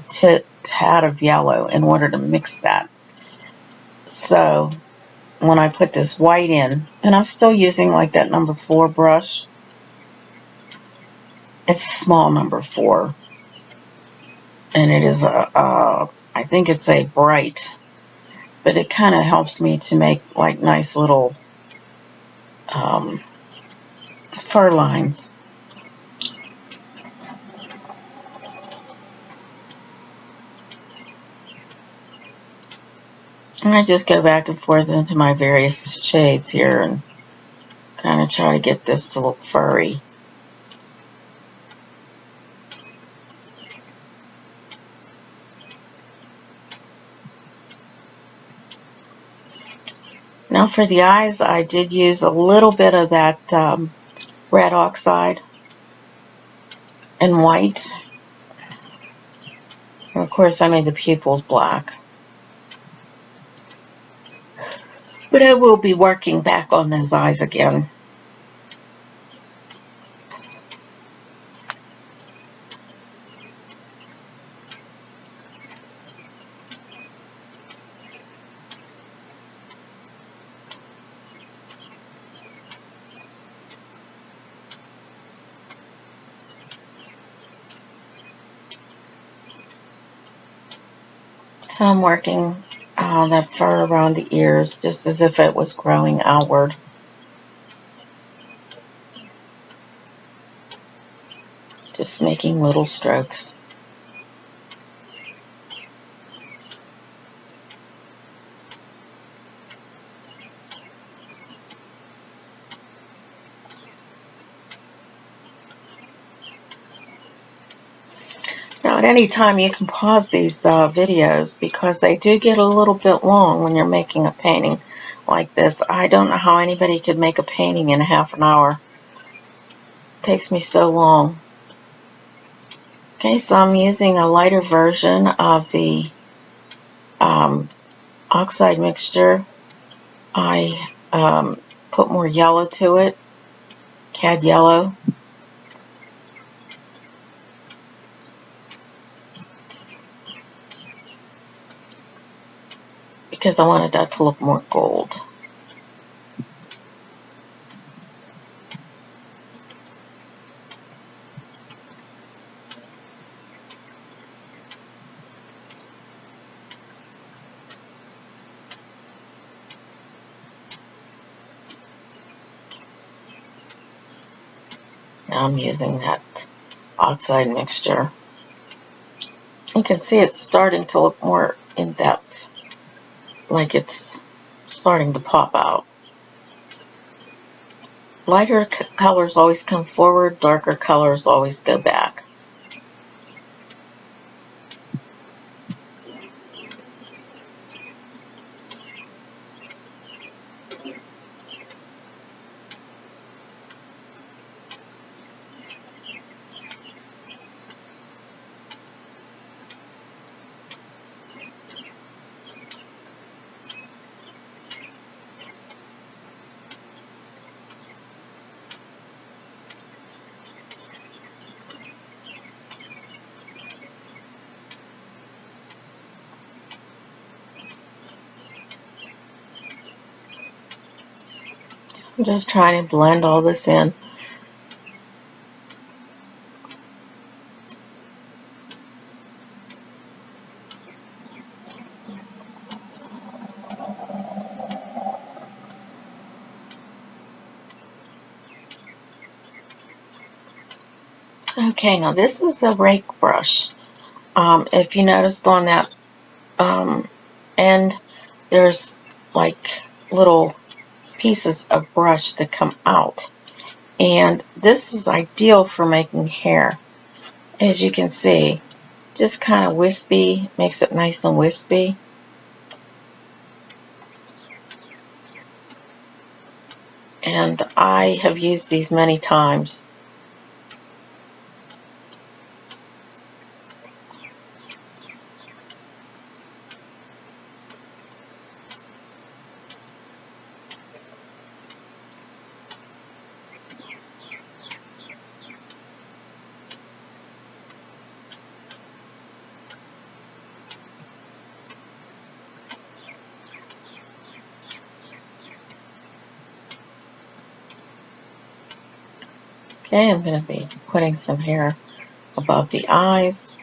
tad of yellow in order to mix that. So when I put this white in, and I'm still using like that number 4 brush. It's a small number 4, and it is I think it's a bright, but it kind of helps me to make like nice little fur lines. And I just go back and forth into my various shades here and kind of going to try to get this to look furry. Now for the eyes, I did use a little bit of that red oxide and white. And of course, I made the pupils black. But I will be working back on those eyes again. So I'm working that fur around the ears just as if it was growing outward. Just making little strokes. Now at any time you can pause these videos because they do get a little bit long when you're making a painting like this. I don't know how anybody could make a painting in half an hour. It takes me so long. Okay, so I'm using a lighter version of the oxide mixture. I put more yellow to it, cad yellow. Because I wanted that to look more gold. Now I'm using that oxide mixture. You can see it's starting to look more in depth, like it's starting to pop out. Lighter colors always come forward, darker colors always go back. I'm just trying to blend all this in. Okay, now this is a rake brush. If you noticed on that end, there's like little pieces of brush that come out. And this is ideal for making hair. As you can see, just kind of wispy, makes it nice and wispy. And I have used these many times. Okay, I'm going to be putting some hair above the eyes.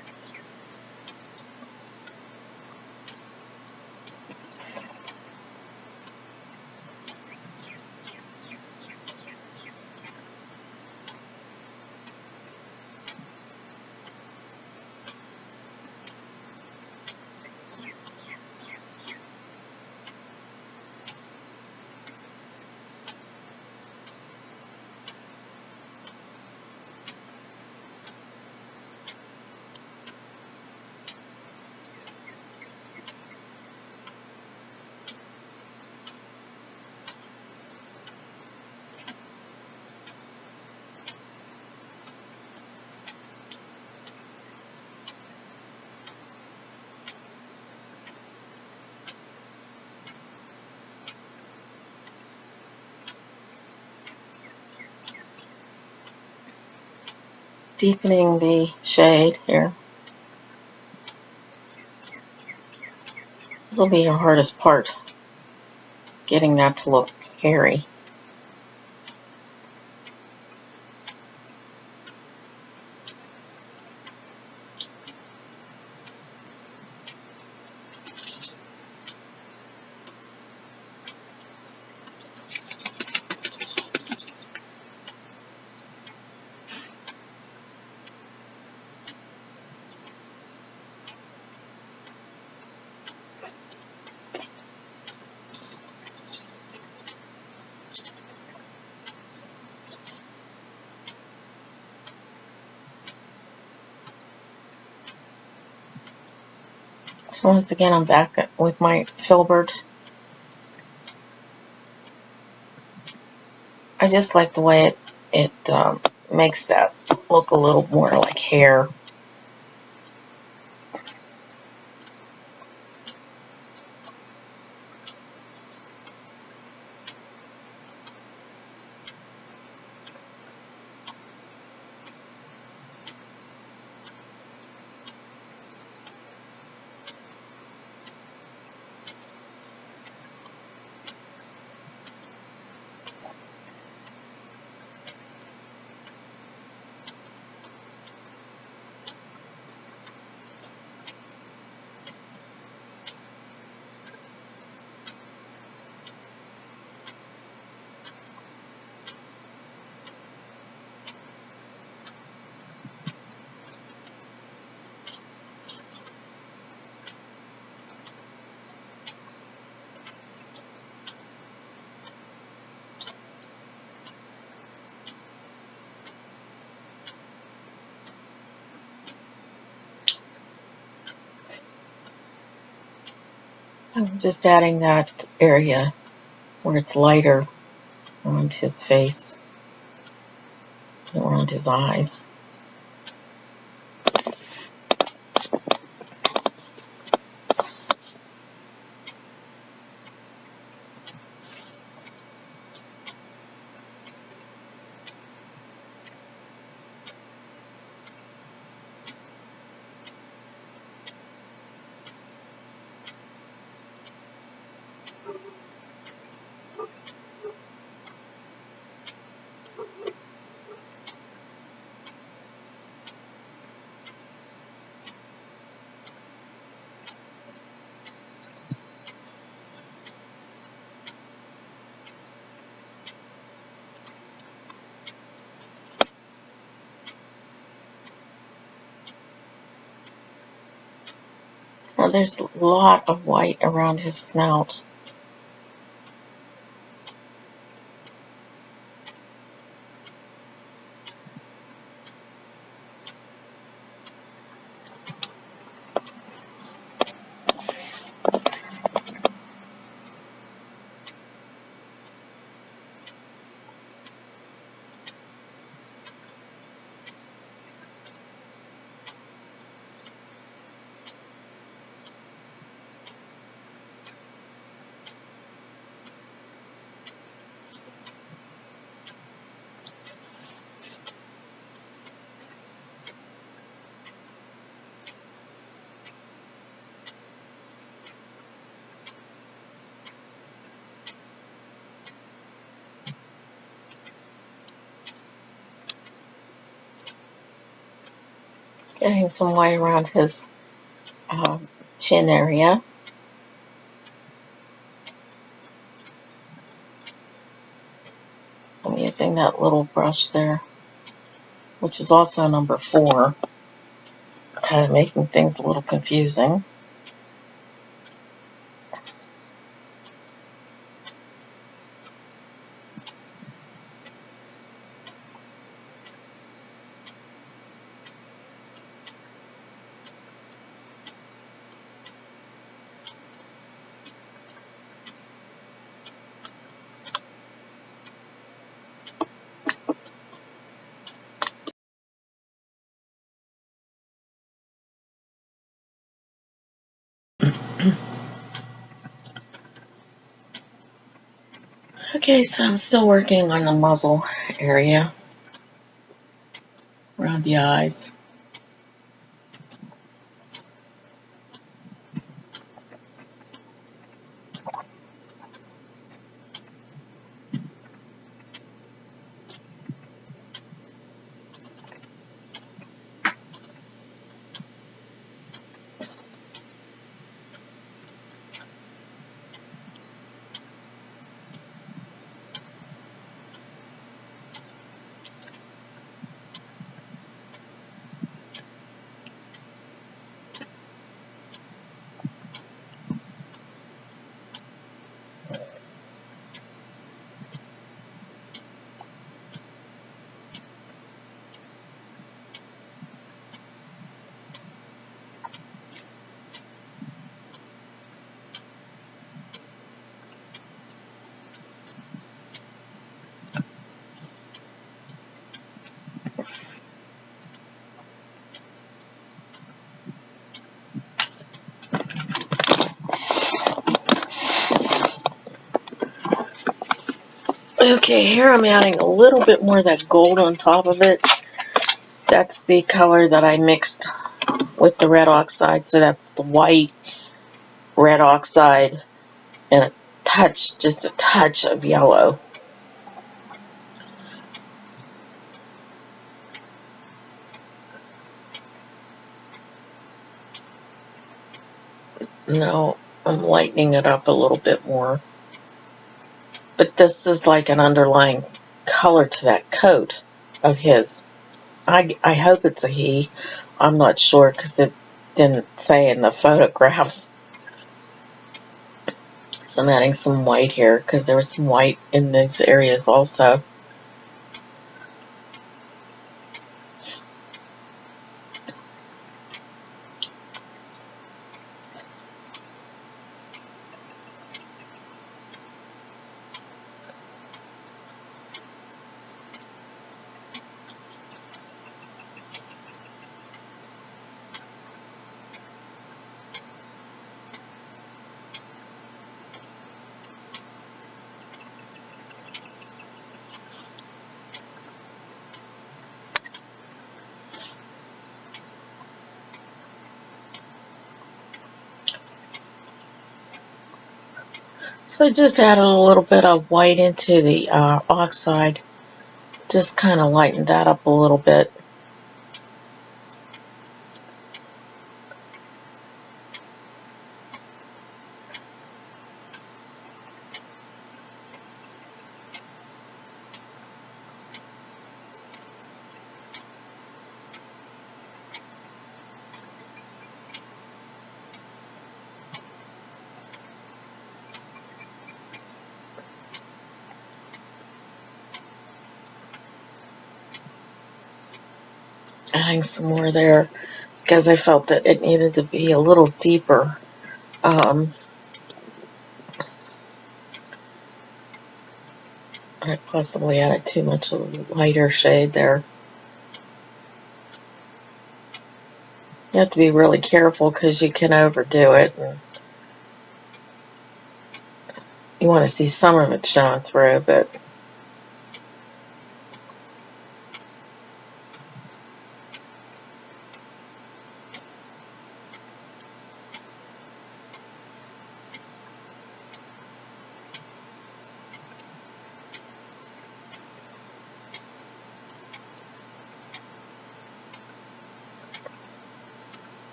deepening the shade here. This will be your hardest part, getting that to look hairy. So once again, I'm back with my filbert. I just like the way it makes that look a little more like hair. I'm just adding that area where it's lighter around his face, around his eyes. Now there's a lot of white around his snout. Getting some white around his chin area. I'm using that little brush there, which is also number 4, kind of making things a little confusing. Okay, so I'm still working on the muzzle area. around the eyes. Okay, here I'm adding a little bit more of that gold on top of it. That's the color that I mixed with the red oxide, so that's the white, red oxide, and a touch, just a touch of yellow. Now I'm lightening it up a little bit more. But this is like an underlying color to that coat of his. I hope it's a he. I'm not sure because it didn't say in the photograph. So I'm adding some white here because there was some white in these areas also. So I just added a little bit of white into the oxide. Just kind of lightened that up a little bit. Adding some more there because I felt that it needed to be a little deeper. I possibly added too much of a lighter shade there. You have to be really careful because you can overdo it. And you want to see some of it showing through, but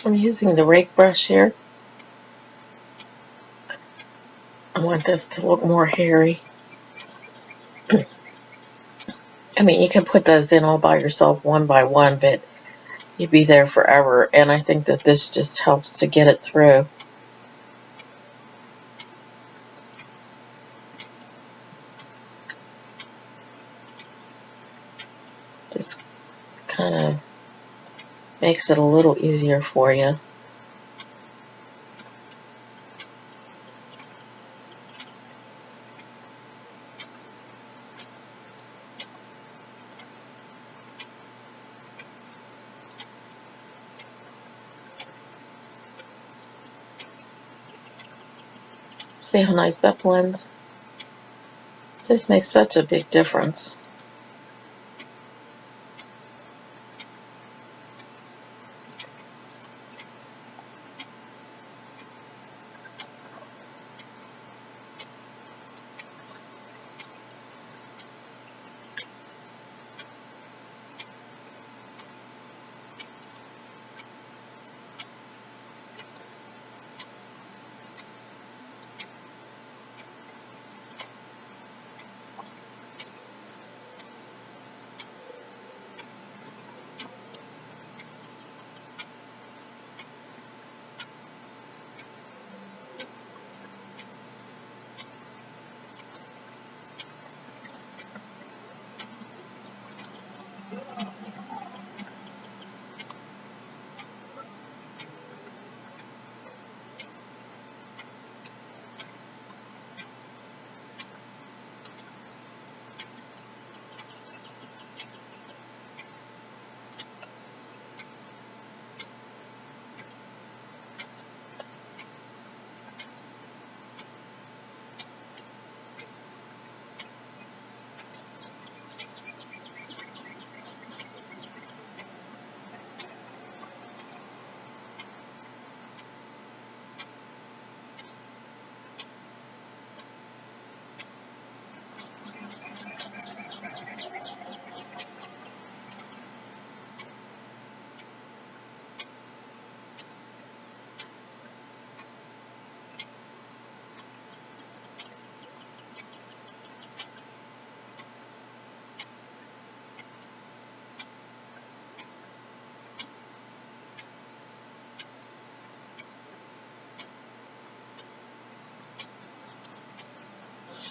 I'm using the rake brush here. I want this to look more hairy. I mean, you can put those in all by yourself one by one, but you'd be there forever. And I think that this just helps to get it through. Just kind of makes it a little easier for you. See how nice that blends? Just makes such a big difference.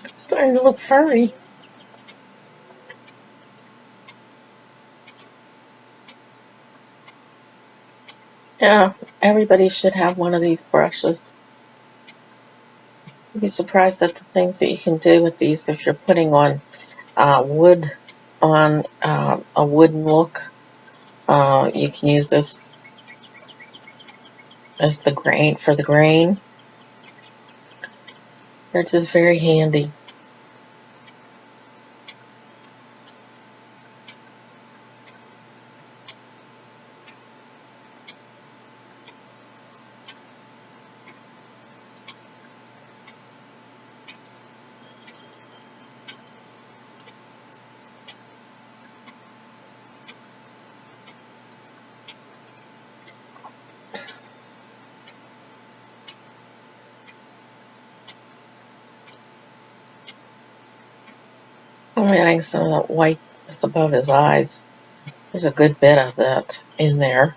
It's starting to look furry. Yeah, everybody should have one of these brushes. You'd be surprised at the things that you can do with these if you're putting on wood on a wooden look. You can use this as the grain for the grain. They're just very handy. I'm adding some of that white that's above his eyes. There's a good bit of that in there.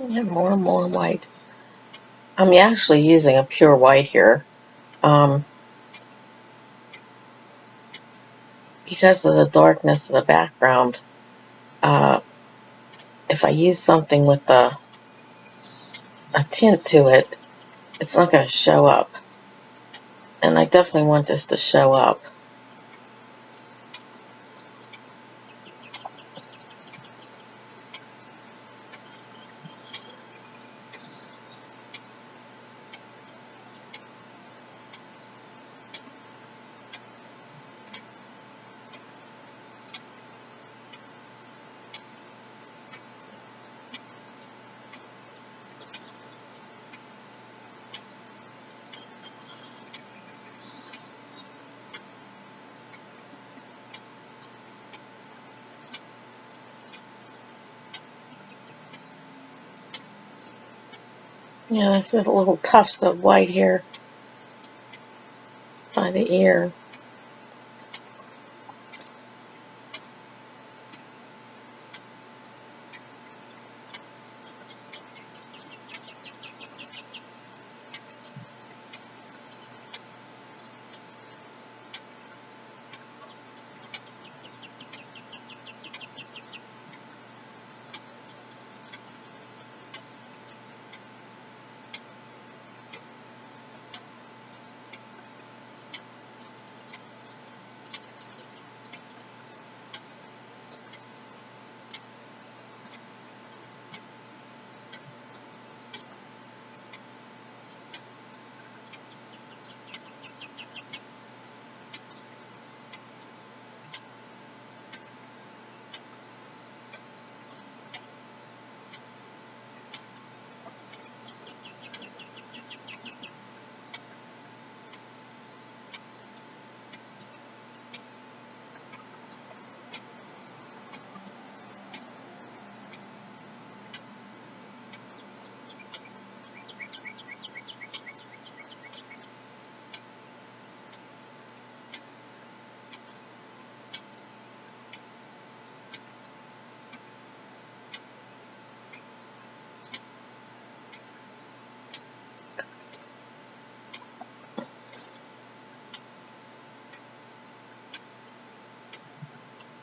Yeah, more and more white. I'm actually using a pure white here. Because of the darkness of the background, if I use something with a tint to it, it's not going to show up. And I definitely want this to show up. Yeah, there's a little tufts of white here by the ear.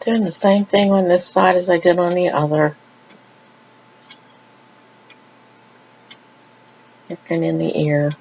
Doing the same thing on this side as I did on the other. And in the ear.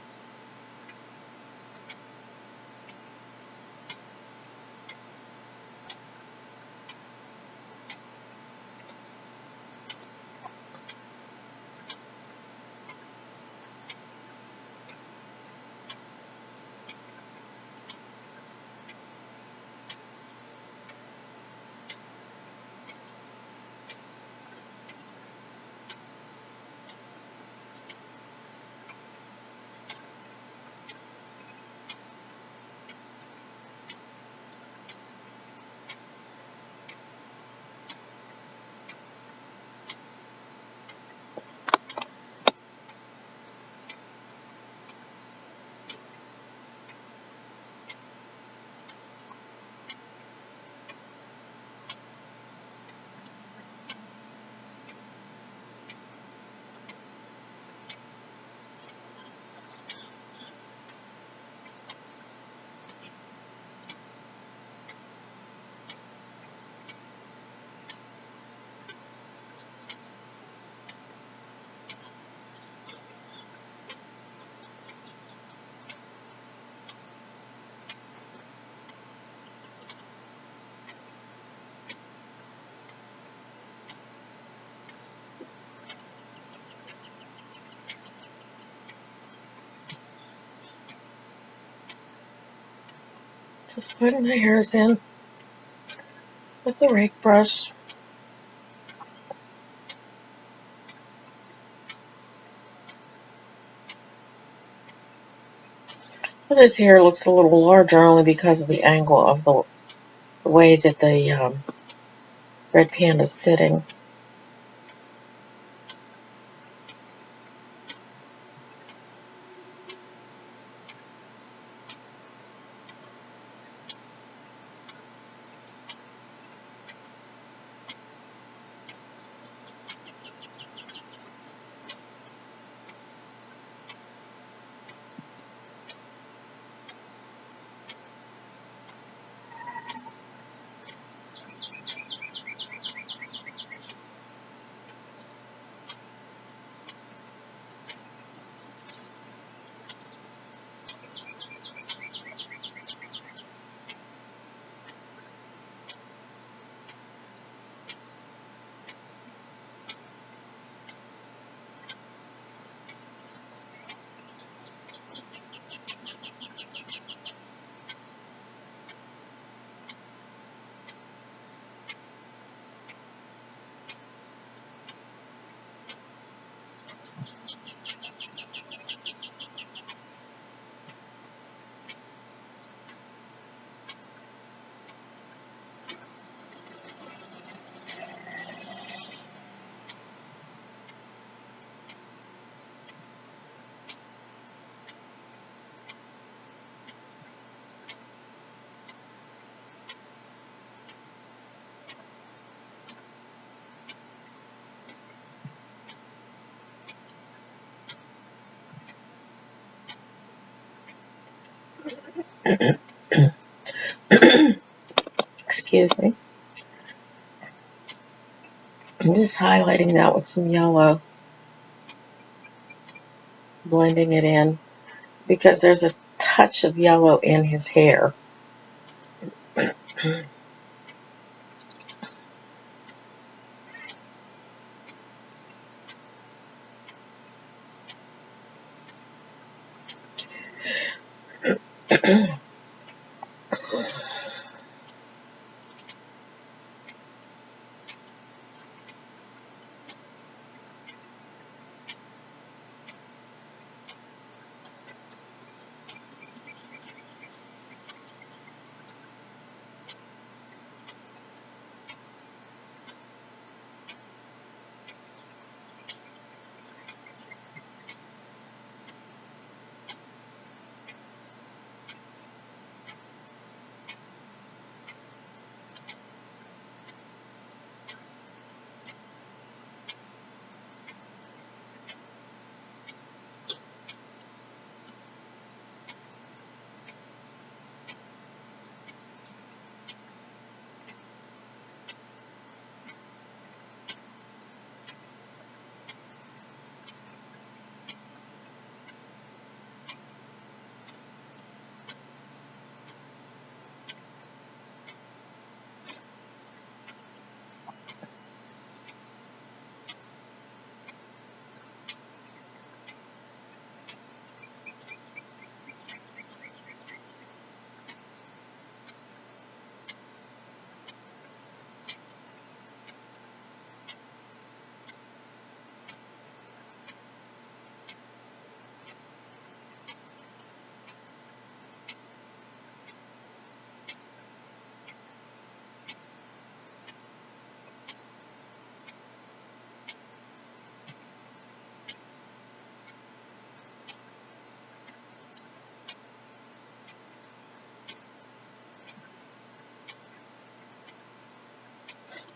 Just putting the hairs in with the rake brush. Well, this hair looks a little larger only because of the angle of the way that the Red Panda is sitting. Excuse me. I'm just highlighting that with some yellow, blending it in, because there's a touch of yellow in his hair.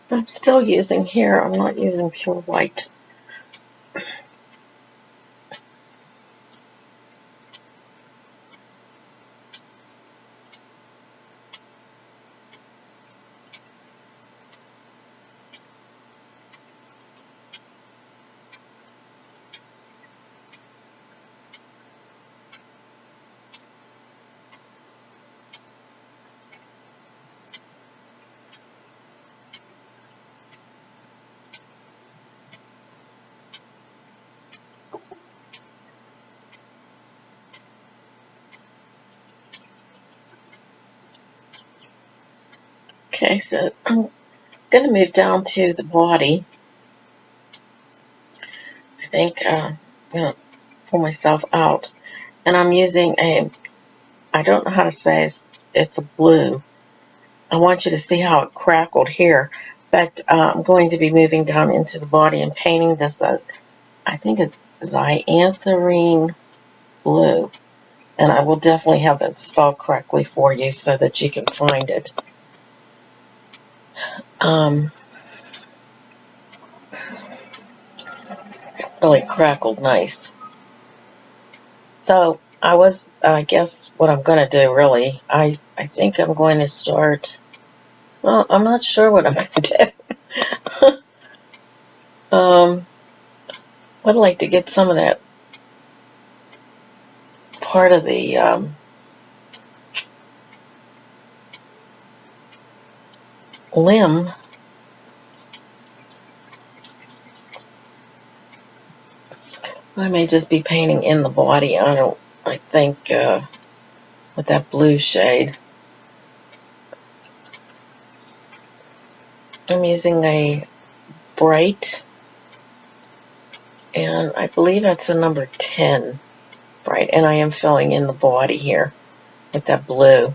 I'm still using here, I'm not using pure white. Okay, so I'm going to move down to the body. I think I'm going to pull myself out. And I'm using I don't know how to say it, it's a blue. I want you to see how it crackled here. But I'm going to be moving down into the body and painting this, I think it's xanthine blue. And I will definitely have that spelled correctly for you so that you can find it. Really crackled nice. So I guess what I'm going to do really, I think I'm going to start, well, I'm not sure what I'm going to do. I'd like to get some of that part of the limb. I may just be painting in the body. I think with that blue shade. I'm using a bright, and I believe that's a number 10 bright, and I am filling in the body here with that blue.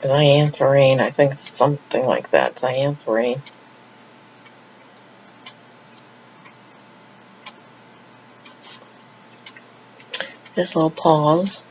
Xanthine, I think it's something like that, xanthine. Just a little pause.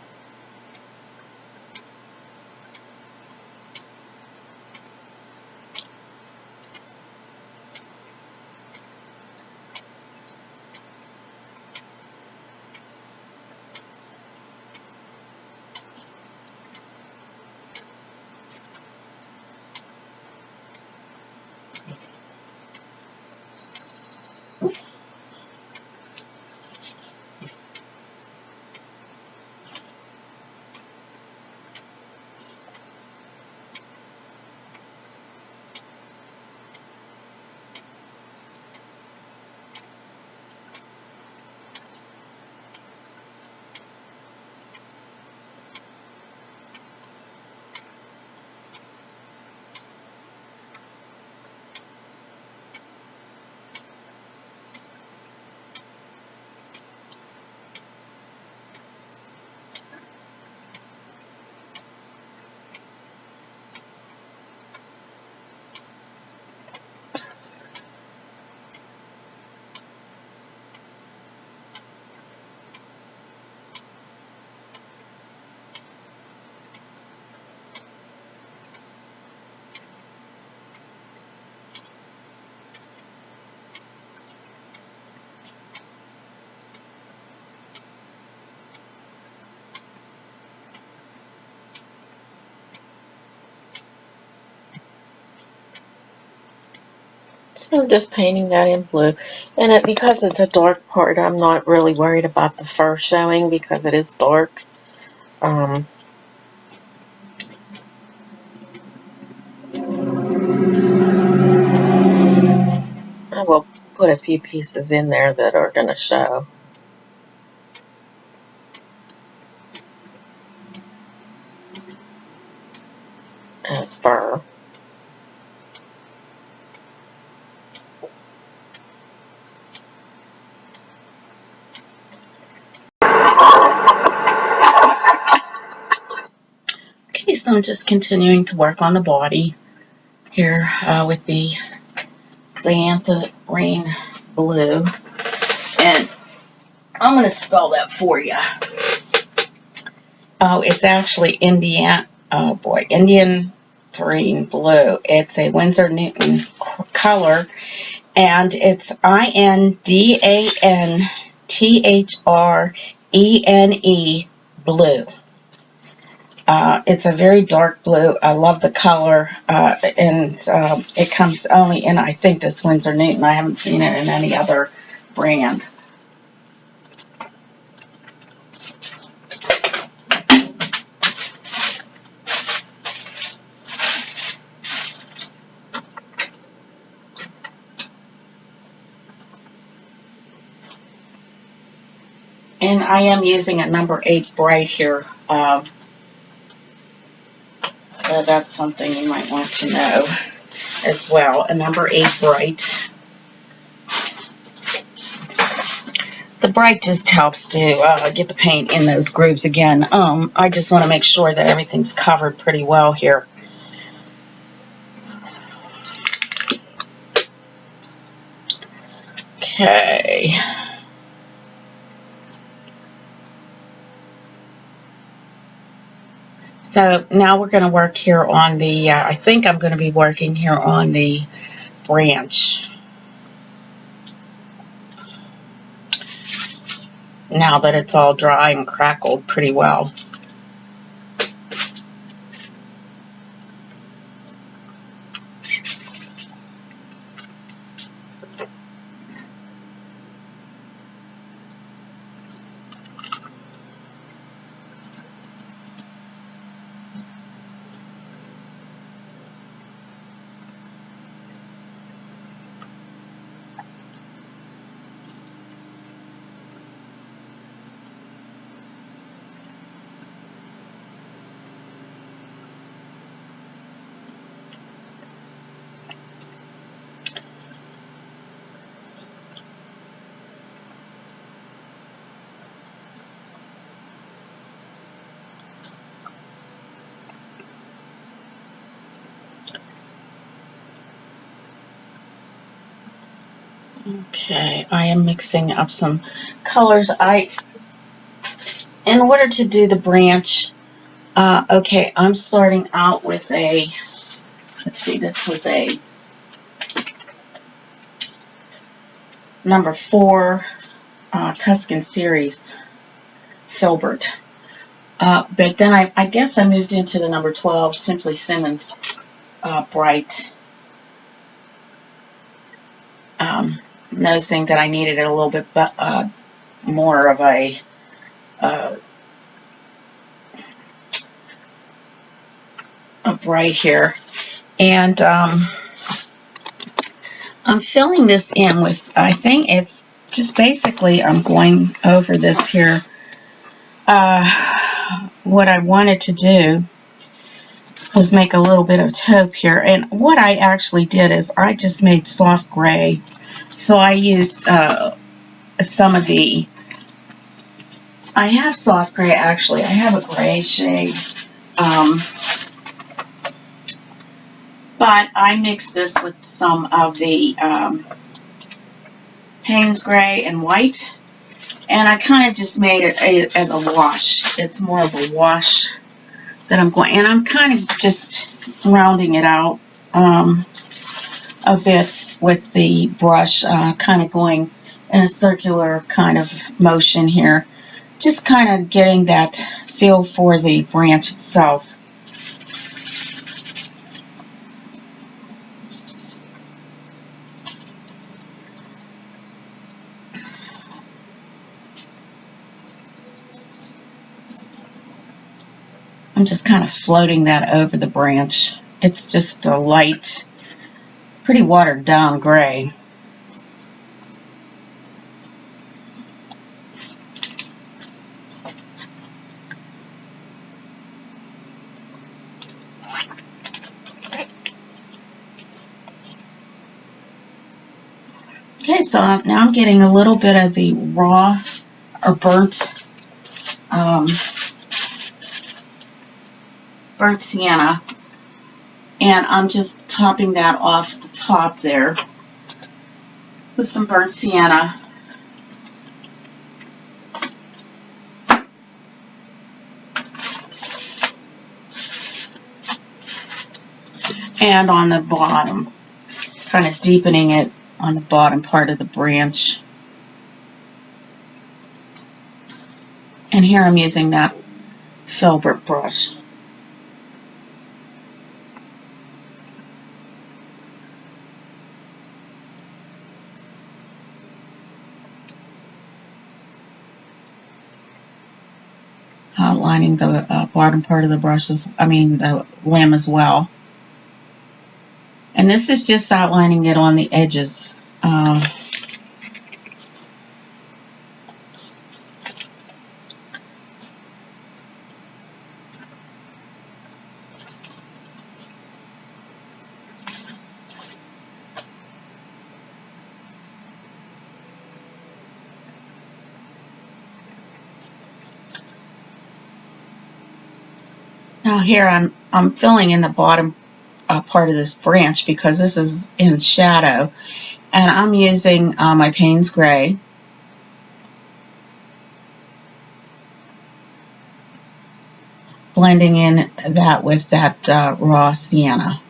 So I'm just painting that in blue. And because it's a dark part, I'm not really worried about the fur showing because it is dark. I will put a few pieces in there that are going to show as fur. Okay, so I'm just continuing to work on the body here with the Xantha Rain Blue. And I'm going to spell that for you. Oh, it's actually Indian Green Blue. It's a Winsor Newton color, and it's INDANTHRENE blue. It's a very dark blue. I love the color, and it comes only in, I think, this Winsor Newton. I haven't seen it in any other brand. And I am using a number 8 bright here, so that's something you might want to know as well. A number 8 bright. The bright just helps to get the paint in those grooves again. I just want to make sure that everything's covered pretty well here. Okay. So now we're going to work here on the, I think I'm going to be working here on the branch. Now that it's all dry and crackled pretty well. Okay, I am mixing up some colors. In order to do the branch, okay, I'm starting out with a, let's see, this was a number 4 Tuscan Series filbert. But then I guess I moved into the number 12 Simply Simmons bright, noticing that I needed it a little bit more of a bright here. And I'm filling this in with, I think it's just basically, I'm going over this here. What I wanted to do was make a little bit of taupe here. And what I actually did is I just made soft gray. So I used some of the, I have soft gray actually. I have a gray shade. But I mixed this with some of the Payne's gray and white. And I kind of just made it as a wash. It's more of a wash that I'm going, and I'm kind of just rounding it out a bit with the brush, kind of going in a circular kind of motion here. Just kind of getting that feel for the branch itself. I'm just kind of floating that over the branch. It's just a light, pretty watered down gray. Okay, so now I'm getting a little bit of the raw or burnt sienna, and I'm just topping that off the top there with some burnt sienna. And on the bottom, kind of deepening it on the bottom part of the branch. And here I'm using that filbert brush. Outlining the bottom part of the brushes, the limb as well. And this is just outlining it on the edges. Now here I'm filling in the bottom part of this branch because this is in shadow, and I'm using my Payne's Gray. Blending in that with that raw sienna.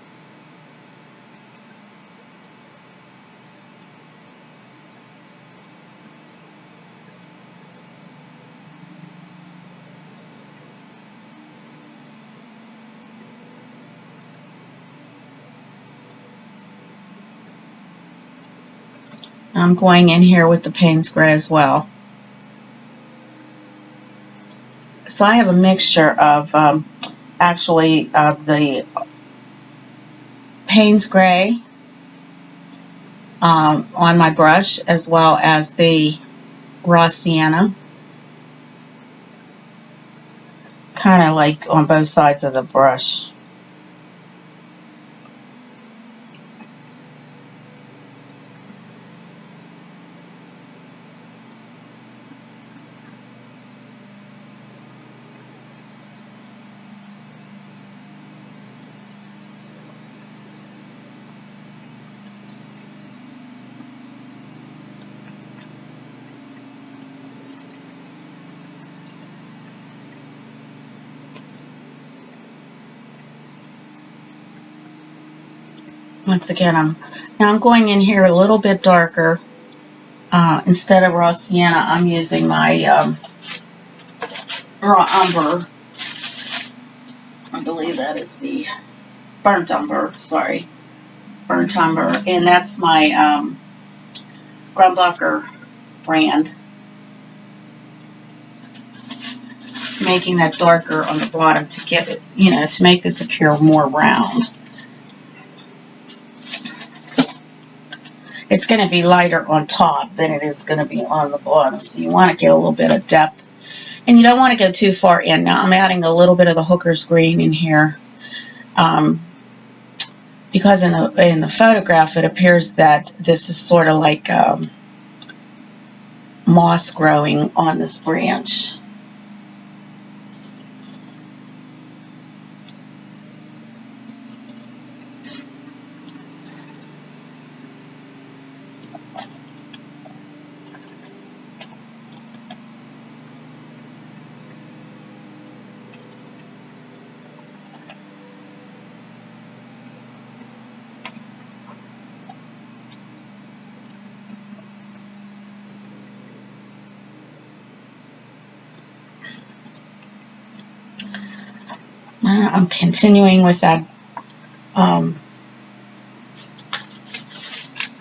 I'm going in here with the Payne's Gray as well. So I have a mixture of the Payne's Gray on my brush, as well as the raw sienna, kind of like on both sides of the brush. Once again, I'm going in here a little bit darker. Instead of raw sienna, I'm using my raw umber. I believe that is the burnt umber. Sorry, burnt umber, and that's my Grumbacher brand. Making that darker on the bottom to get it, to make this appear more round. It's going to be lighter on top than it is going to be on the bottom. So you want to get a little bit of depth. And you don't want to go too far in. Now I'm adding a little bit of the hooker's green in here. Because in the photograph it appears that this is sort of like moss growing on this branch. I'm continuing with that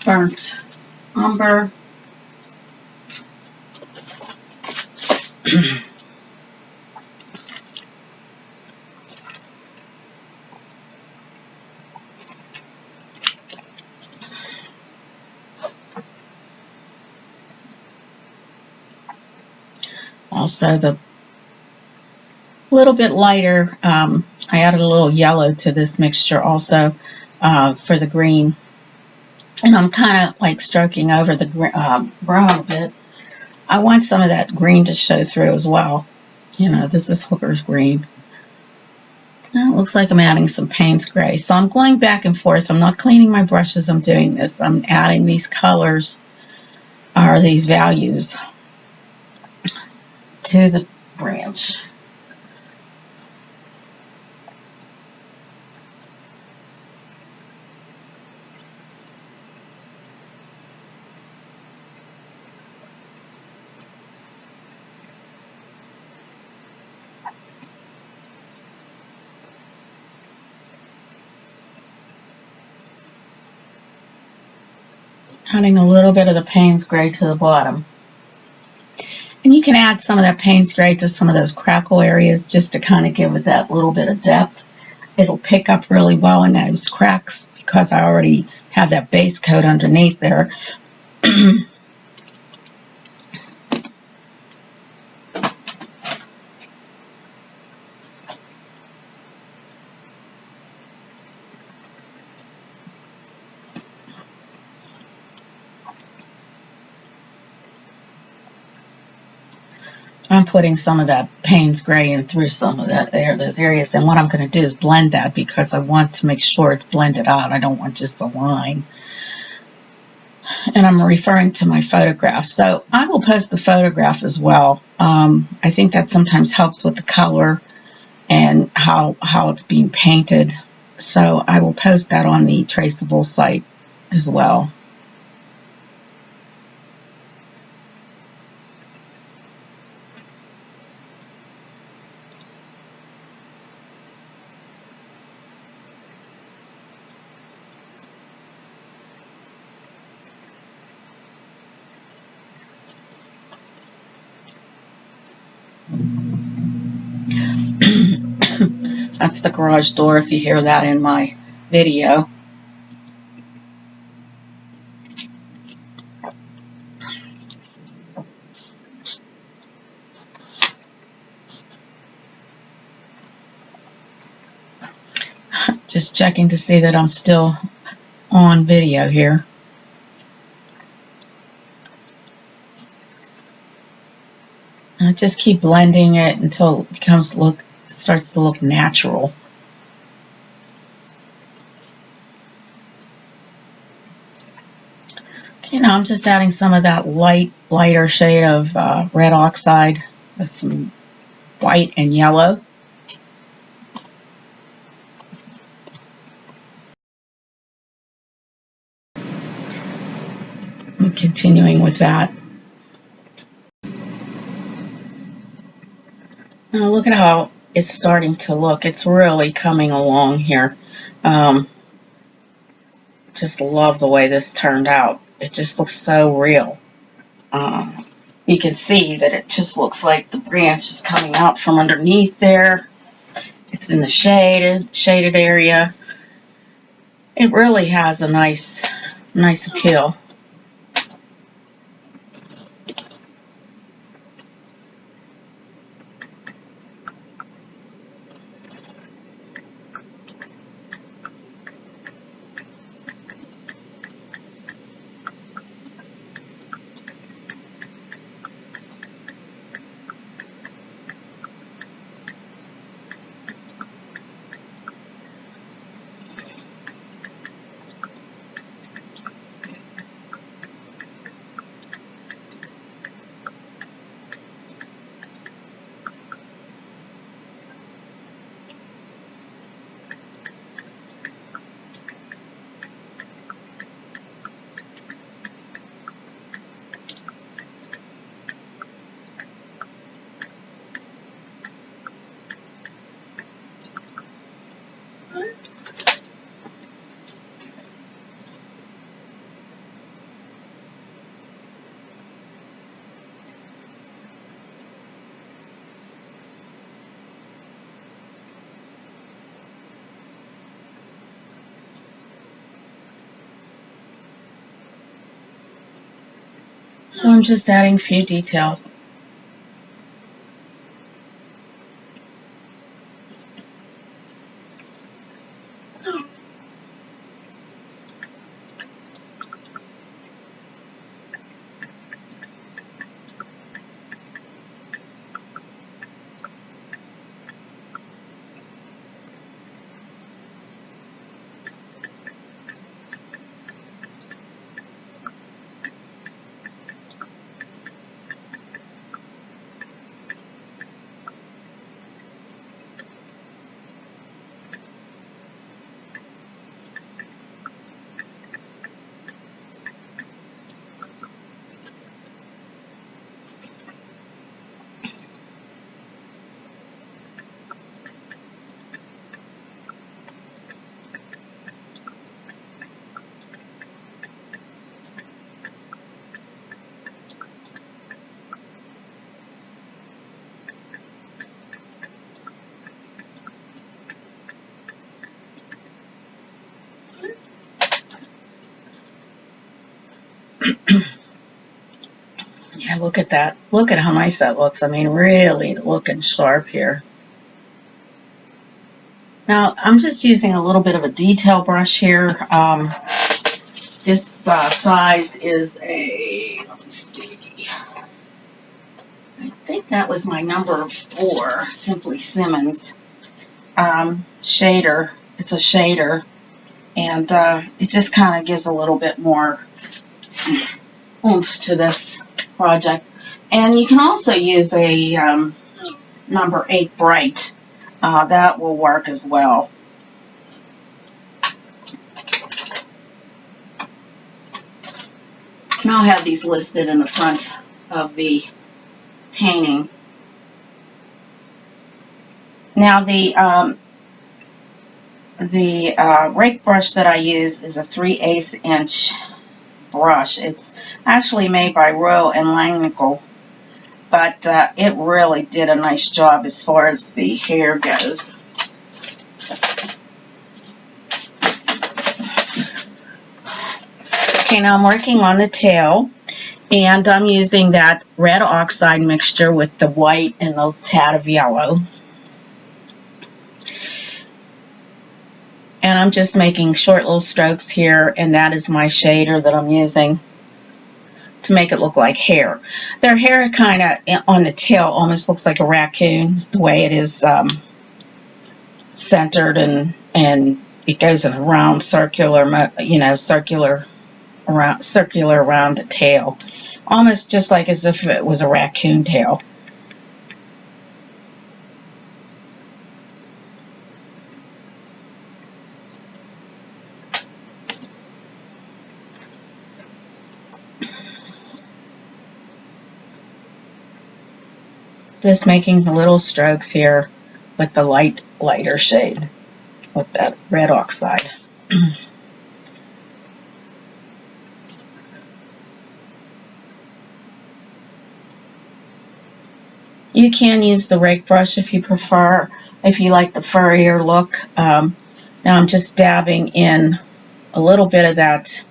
burnt umber. also the little bit lighter. I added a little yellow to this mixture also for the green. And I'm kind of like stroking over the brown a bit. I want some of that green to show through as well. You know, this is Hooker's green. Now it looks like I'm adding some Payne's gray. So I'm going back and forth. I'm not cleaning my brushes. I'm doing this. I'm adding these colors or these values to the branch. Adding a little bit of the Payne's gray to the bottom. And you can add some of that Payne's gray to some of those crackle areas just to kind of give it that little bit of depth. It'll pick up really well in those cracks because I already have that base coat underneath there. I'm putting some of that Payne's gray in through some of that those areas. And what I'm going to do is blend that because I want to make sure it's blended out. I don't want just the line. And I'm referring to my photograph. So I will post the photograph as well. I think that sometimes helps with the color and how it's being painted. So I will post that on the Traceable site as well. That's the garage door if you hear that in my video. Just checking to see that I'm still on video here. I just keep blending it until it starts to look natural. Okay, now I'm just adding some of that lighter shade of red oxide with some white and yellow. I'm continuing with that. Now look at how it's starting to look. It's really coming along here. Just love the way this turned out. It just looks so real. You can see that it just looks like the branch is coming out from underneath there. It's in the shaded area. It really has a nice appeal. So I'm just adding a few details. Yeah, look at that. Look at how nice that looks. I mean, really looking sharp here. Now, I'm just using a little bit of a detail brush here. This size is a, let me see, I think that was my number 4, Simply Simmons shader. It's a shader, and it just kind of gives a little bit more oomph to this project. And you can also use a number 8 Bright. That will work as well. And I'll have these listed in the front of the painting. Now the rake brush that I use is a 3/8 inch brush. It's actually made by Rowe and Langnickel, but it really did a nice job as far as the hair goes. Okay, now I'm working on the tail, and I'm using that red oxide mixture with the white and the tad of yellow. And I'm just making short little strokes here, and that is my shader that I'm using to make it look like hair. Their hair kind of on the tail almost looks like a raccoon, the way it is centered, and it goes in a round circular, you know, circular around the tail, almost just like as if it was a raccoon tail. Just making little strokes here with the lighter shade with that red oxide. You can use the rake brush if you prefer, if you like the furrier look. Now I'm just dabbing in a little bit of that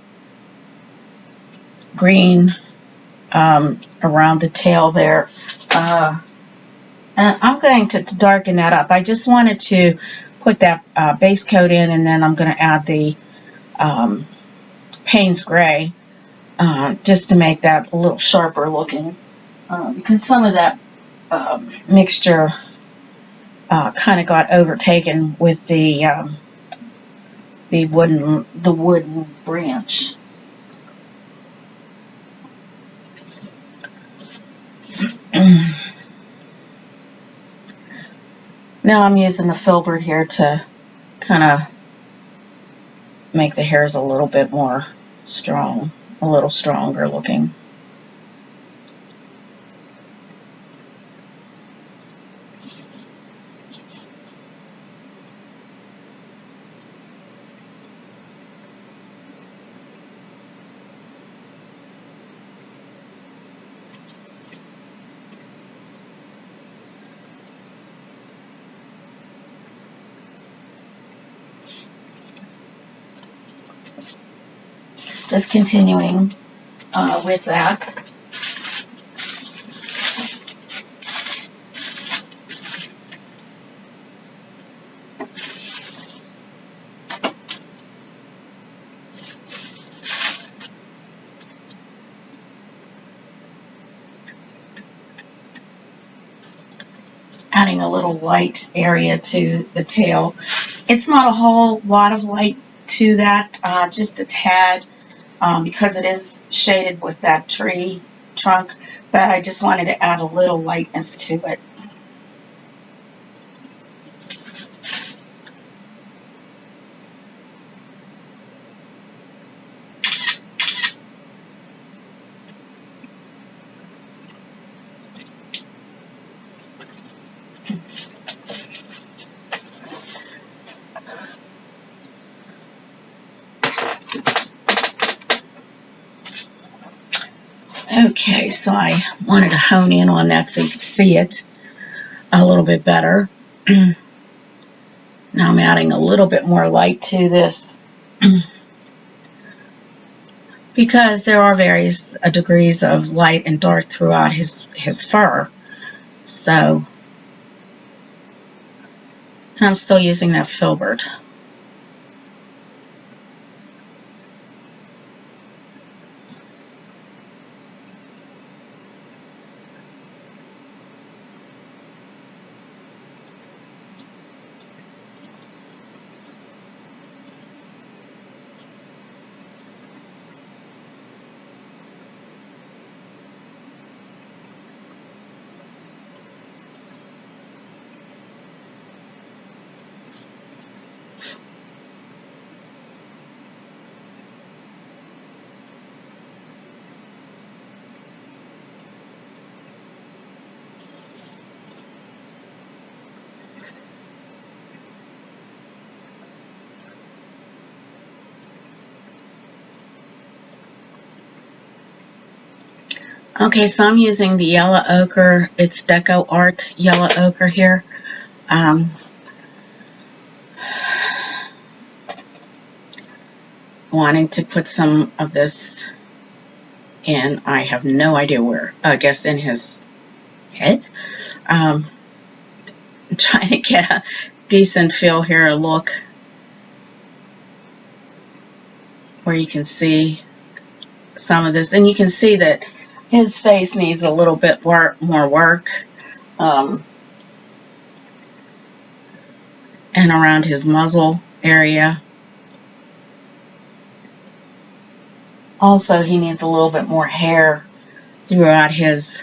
green around the tail there. And I'm going to darken that up. I just wanted to put that base coat in, and then I'm going to add the Payne's Gray just to make that a little sharper looking, because some of that mixture kind of got overtaken with the wooden branch. Now I'm using the filbert here to kind of make the hairs a little bit more strong, a little stronger looking. Just continuing with that. Adding a little white area to the tail. It's not a whole lot of white to that, just a tad. Because it is shaded with that tree trunk, but I just wanted to add a little lightness to it. Okay, so I wanted to hone in on that so you could see it a little bit better. Now I'm adding a little bit more light to this. because there are various degrees of light and dark throughout his fur. So, and I'm still using that filbert. Okay, so I'm using the yellow ochre. It's Deco Art yellow ochre here. Wanting to put some of this in, I have no idea where. I guess in his head. I'm trying to get a decent feel here, a look where you can see some of this, and you can see that his face needs a little bit more work, and around his muzzle area. Also, he needs a little bit more hair throughout his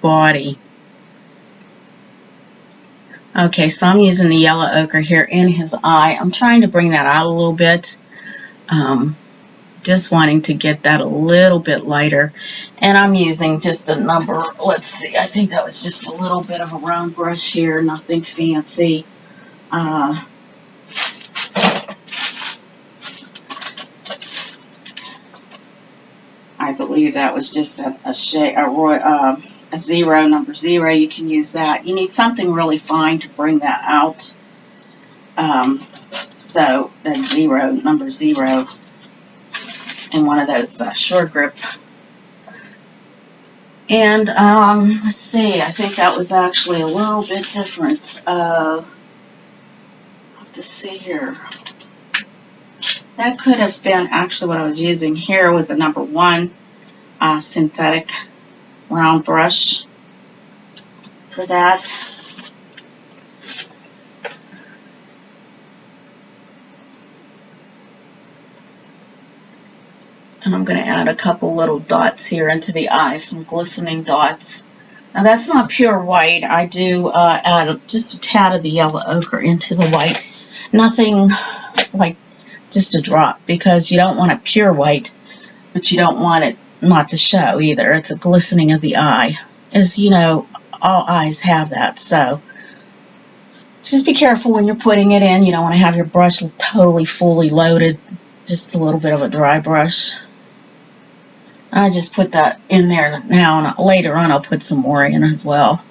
body. Okay, so I'm using the yellow ochre here in his eye. I'm trying to bring that out a little bit. Just wanting to get that a little bit lighter. And I'm using just a number, let's see, I think that was just a little bit of a round brush here, nothing fancy. I believe that was just a shade, a zero, number 0. You can use that. You need something really fine to bring that out. So that's 0, number 0, and one of those short grip. And let's see, I think that was actually a little bit different. Let's see here. That could have been actually what I was using here was a number 1 synthetic round brush for that. And I'm going to add a couple little dots here into the eye, some glistening dots. Now that's not pure white. I do add just a tad of the yellow ochre into the white. Nothing like just a drop, because you don't want it pure white, but you don't want it not to show either. It's a glistening of the eye. As you know, all eyes have that, so just be careful when you're putting it in. You don't want to have your brush totally fully loaded. Just a little bit of a dry brush. I just put that in there now, and later on I'll put some more in as well.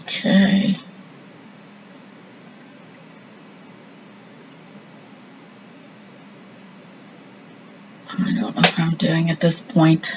Okay. I don't know what I'm doing at this point.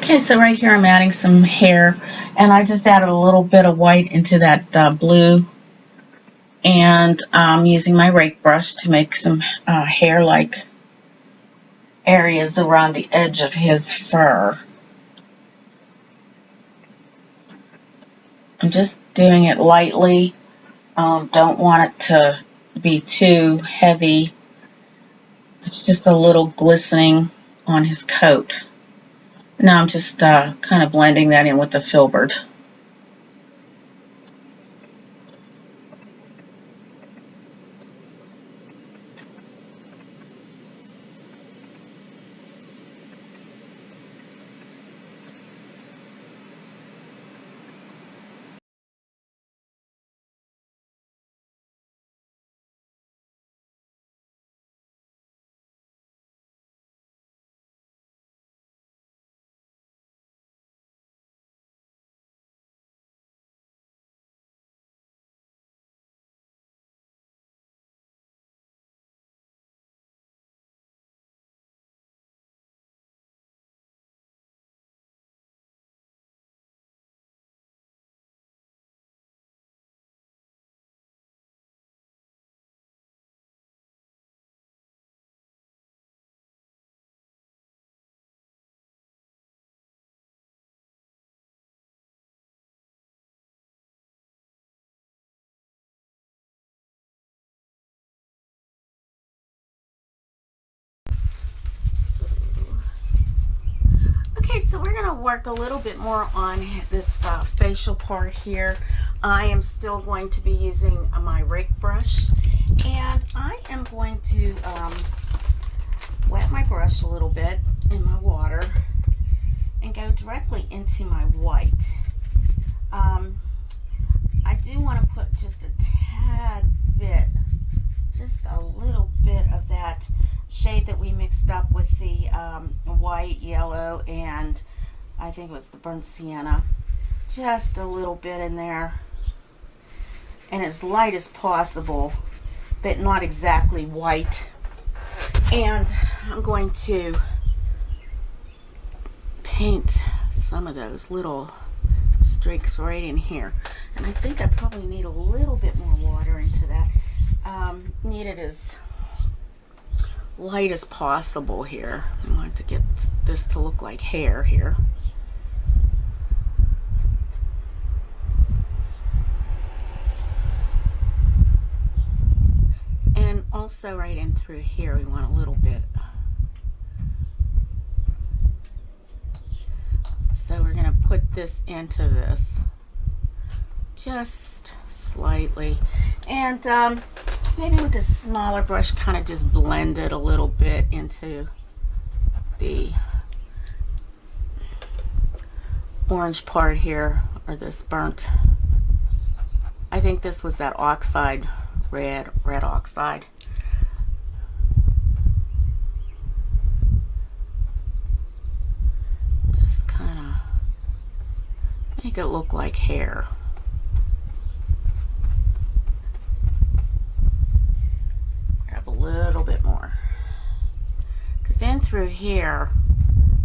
Okay, so right here I'm adding some hair, and I just added a little bit of white into that blue, and I'm using my rake brush to make some hair-like areas around the edge of his fur. I'm just doing it lightly. Don't want it to be too heavy. It's just a little glistening on his coat. Now I'm just kind of blending that in with the filbert. Okay, so we're going to work a little bit more on this facial part here. I am still going to be using my rake brush, and I am going to wet my brush a little bit in my water and go directly into my white. I do want to put just a tad bit, just a little bit of that shade that we mixed up with the white, yellow, and I think it was the burnt sienna. Just a little bit in there, and as light as possible, but not exactly white. And I'm going to paint some of those little streaks right in here, and I think I probably need a little bit more water into that. Need it as light as possible here. I want to get this to look like hair here. And also right in through here we want a little bit. So we're going to put this into this just slightly, and maybe with a smaller brush kind of just blend it a little bit into the orange part here, or this burnt. I think this was that oxide, red oxide. Just kind of make it look like hair. Grab a little bit more, because in through here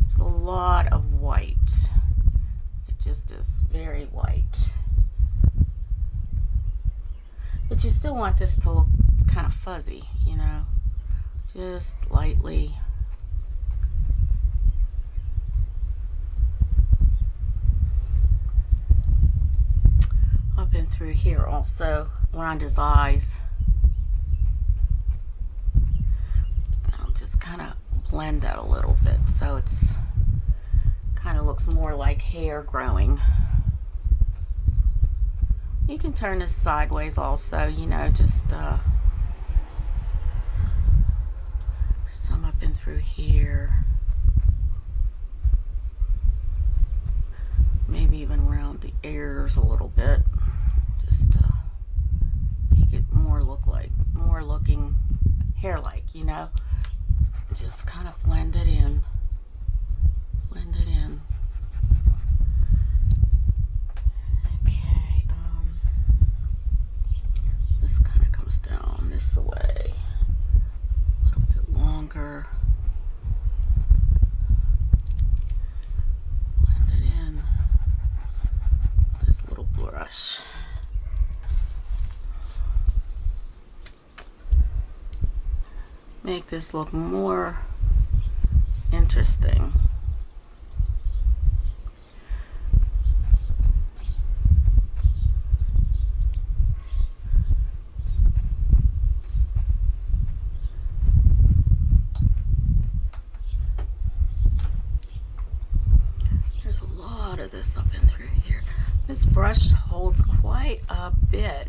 there's a lot of white. It just is very white, but you still want this to look kind of fuzzy, you know, just lightly. Up and through here also around his eyes. I'll just kind of blend that a little bit so it's kind of looks more like hair growing. You can turn this sideways also, you know, just some up and through here. Maybe even around the ears a little bit, just to make it more looking hair-like, you know. Just kind of blend it in. Blend it in. Okay, this kind of comes down this way. A little bit longer. make this look more interesting. There's a lot of this up and through here. This brush holds quite a bit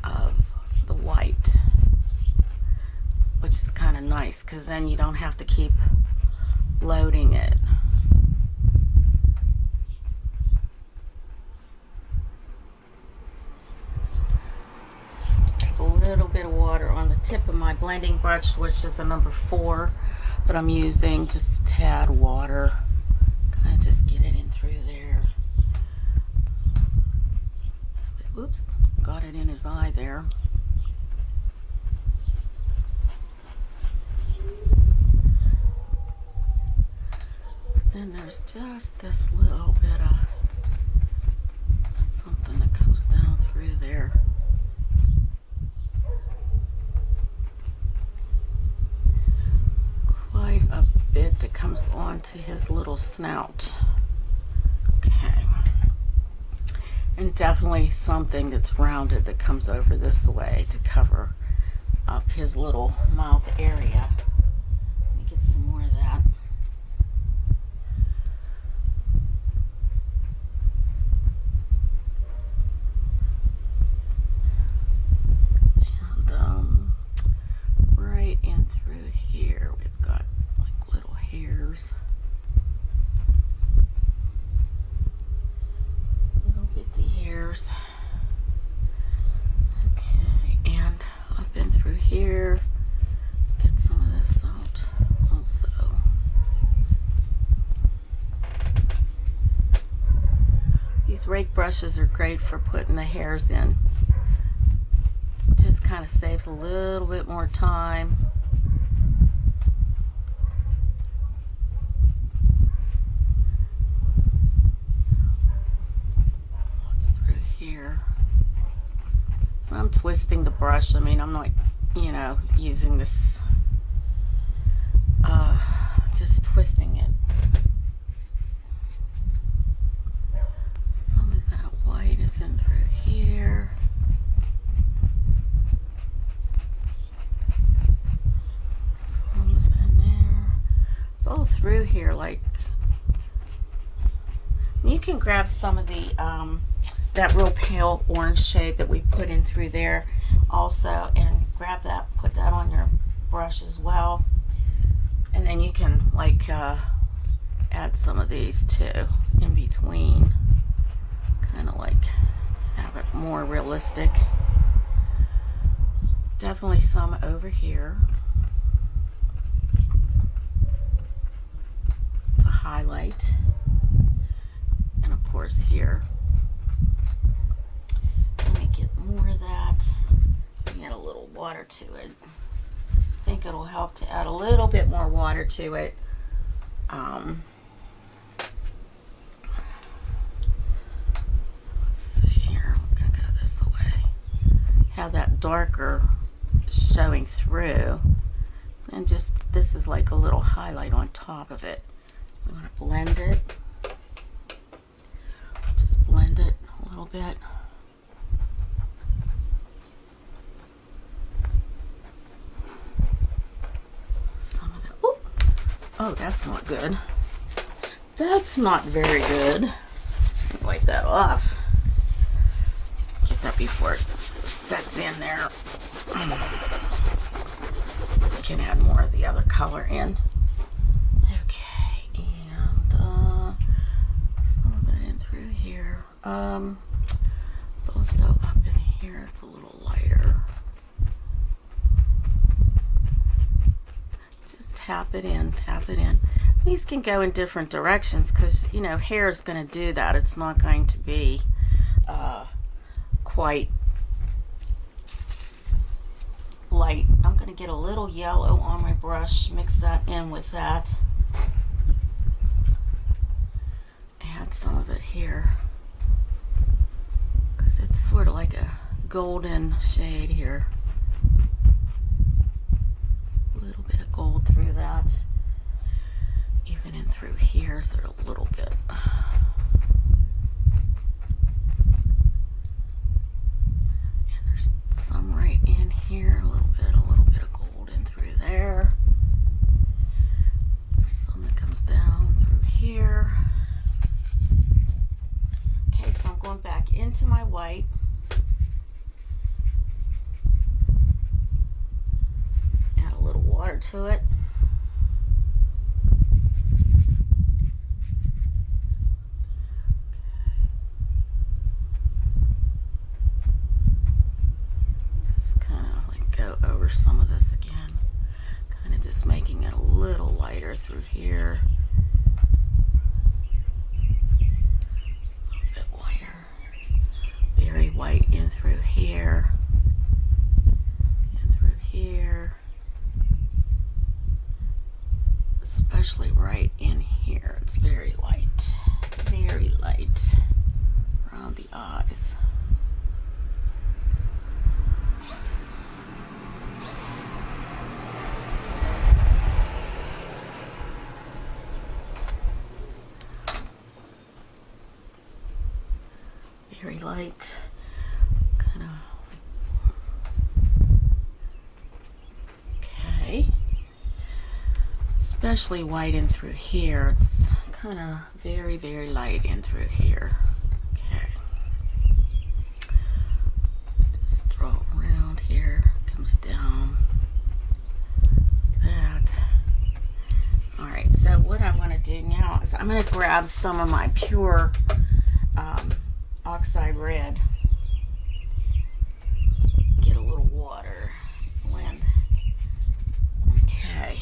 of the white, which is kind of nice because then you don't have to keep loading it. A little bit of water on the tip of my blending brush, which is a number 4 that I'm using. Just a tad water. Kind of just get it in through there. Oops, got it in his eye there. Then there's just this little bit of something that comes down through there. Quite a bit that comes onto his little snout. Okay. And definitely something that's rounded that comes over this way to cover up his little mouth area. Let me get some more of that. And right in through here we've got like little hairs. Hairs. Okay, and up in through here, get some of this out also. These rake brushes are great for putting the hairs in. Just kind of saves a little bit more time. Here. I'm twisting the brush. I mean, I'm not, you know, using this, just twisting it. Some of that white is in through here. Some is in there. It's all through here, like, you can grab some of the, that real pale orange shade that we put in through there also, and grab that, put that on your brush as well, and then you can like add some of these too in between, kind of like have it more realistic. Definitely some over here. It's a highlight, and of course here. Get more of that. Add a little water to it. I think it'll help to add a little bit more water to it. Let's see here. I'm gonna go this way. Have that darker showing through, and just this is like a little highlight on top of it. We want to blend it. Just blend it a little bit. Oh, that's not good. That's not very good. Wipe that off. Get that before it sets in there. We can add more of the other color in. Okay, and some of it in through here. It's also up in here. It's a little lighter. Tap it in, tap it in. These can go in different directions because, you know, hair is going to do that. It's not going to be quite light. I'm going to get a little yellow on my brush, mix that in with that. Add some of it here because it's sort of like a golden shade here. gold through that. Even in through here, is there a little bit. And there's some right in here, a little bit of gold in through there. There's some that comes down through here. Okay, so I'm going back into my white. Add a little water to it. Just kind of like go over some of this again. Kind of just making it a little lighter through here. Very white in through here, and through here, especially right in here. It's very light around the eyes. Very light, kind of. Okay, especially white in through here. It's kind of very light in through here. Okay, just draw around here, comes down that. All right, so what I want to do now is I'm going to grab some of my pure oxide red, get a little water, blend. Okay,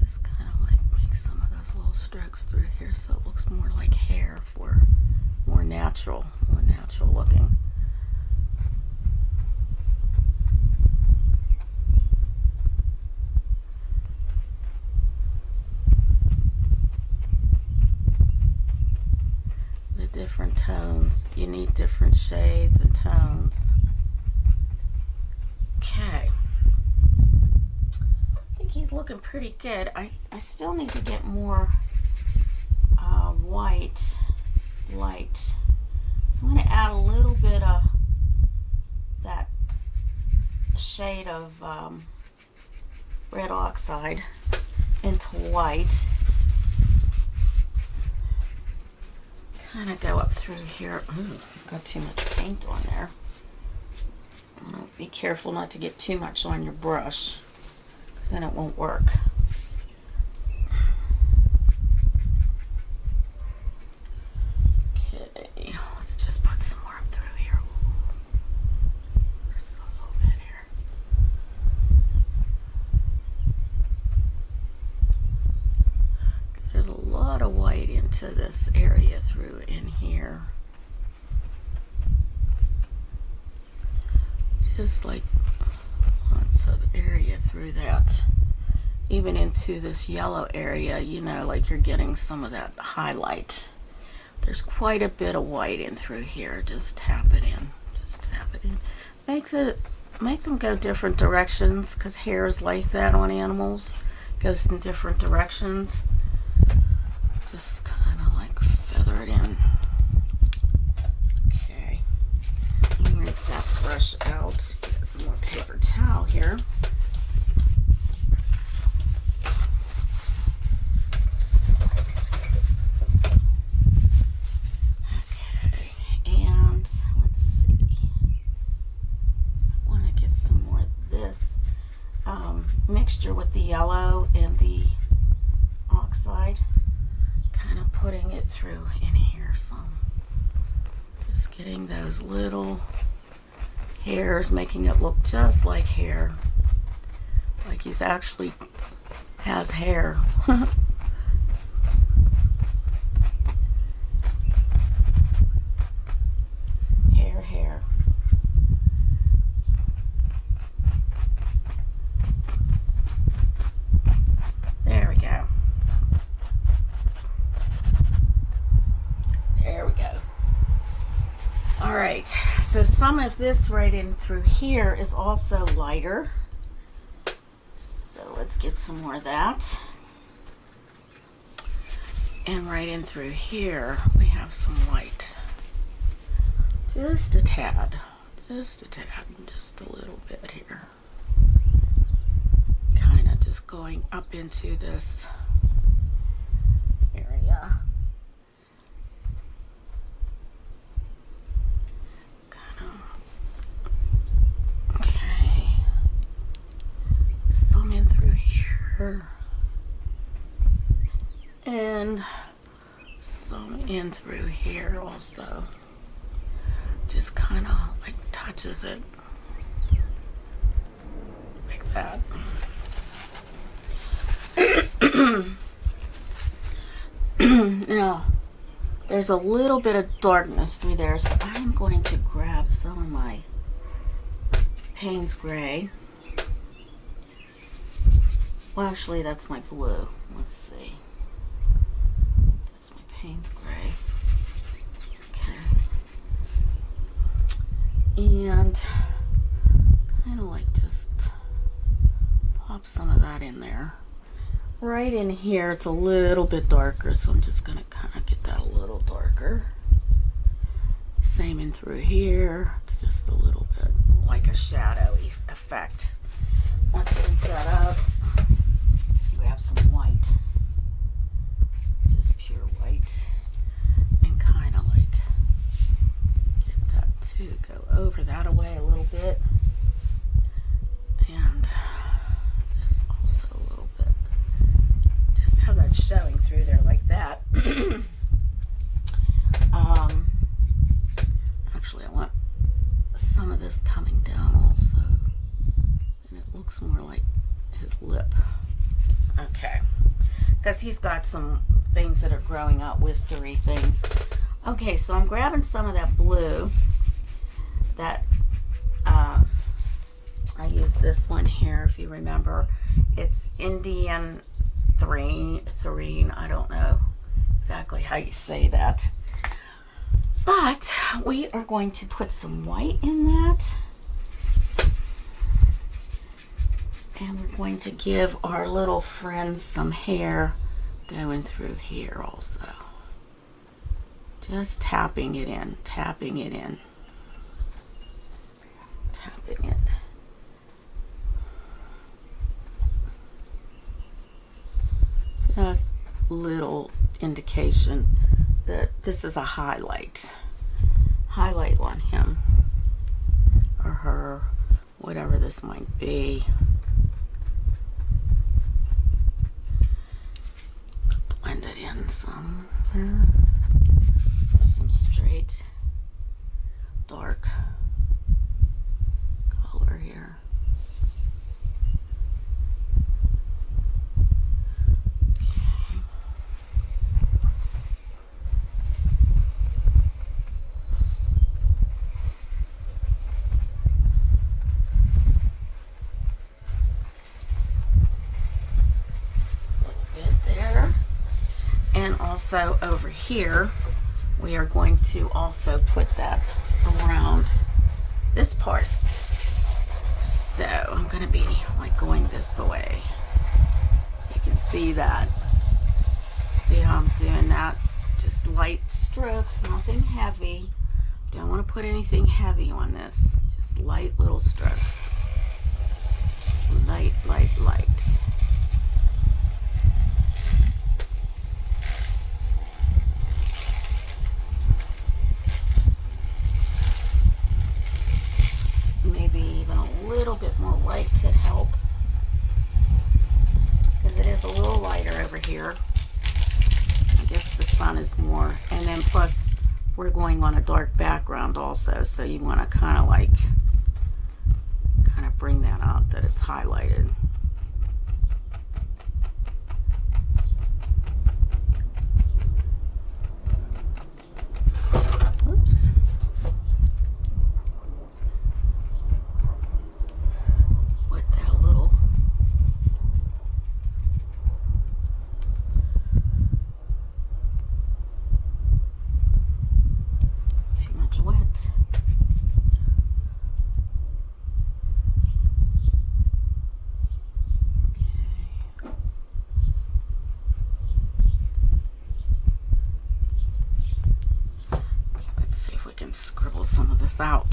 just kind of like make some of those little strokes through here so it looks more like hair, for more natural looking. Different tones. You need different shades and tones. Okay. I think he's looking pretty good. I still need to get more white light. So I'm going to add a little bit of that shade of red oxide into white. Kind of go up through here. Ooh, got too much paint on there. Be careful not to get too much on your brush, because then it won't work. Okay, let's just put some more up through here. Just a little bit here. There's a lot of white into this area through in here. Just like lots of area through that. Even into this yellow area, you know, like you're getting some of that highlight. There's quite a bit of white in through here. Just tap it in. Just tap it in. Make them go different directions, because hair is like that on animals. Goes in different directions. Just kind of like feather it in. Okay. Let me rinse that brush out. Get some more paper towel here. Okay, and let's see. I want to get some more of this mixture with the yellow and the oxide. Kind of putting it through in here some. Just getting those little hairs, making it look just like hair. Like he's actually has hair. Hair. There we go. There we go. All right, so some of this right in through here is also lighter. So let's get some more of that. And right in through here, we have some white. Just a tad, just a little bit here. Kind of just going up into this area. Okay. Some in through here. And some in through here also. Just kind of like touches it like that. Now, there's a little bit of darkness through there, so I'm going to grab some of my Payne's Gray. Well, actually, that's my blue. Let's see. That's my Payne's Gray. Okay. And kind of like just pop some of that in there. Right in here, it's a little bit darker, so I'm just going to kind of get that a little darker. Same in through here. It's just a little bit like a shadowy effect. Let's rinse that out. Grab some white. Just pure white. And kind of like get that to go over that away a little bit. And this also a little bit. Just have that showing through there like that. Actually, I want some of this coming down also. And it looks more like his lip. Okay. Because he's got some things that are growing out, whiskery things. Okay, so I'm grabbing some of that blue. That, I use this one here, if you remember. It's Indian Therine. I don't know exactly how you say that. But we are going to put some white in that. And we're going to give our little friends some hair going through here also. Just tapping it in, tapping it in. Tapping it. Just little indication that this is a highlight. Highlight on him or her, whatever this might be. Blend it in some. Some straight dark color here. Also over here, we are going to also put that around this part. So I'm going to be like going this way. You can see that. See how I'm doing that? Just light strokes, nothing heavy. Don't want to put anything heavy on this. Just light little strokes. Light, light, light. Little bit more white could help because it is a little lighter over here. I guess the sun is more, and then plus we're going on a dark background also, so you want to kind of bring that out that it's highlighted. Oops. some of this out.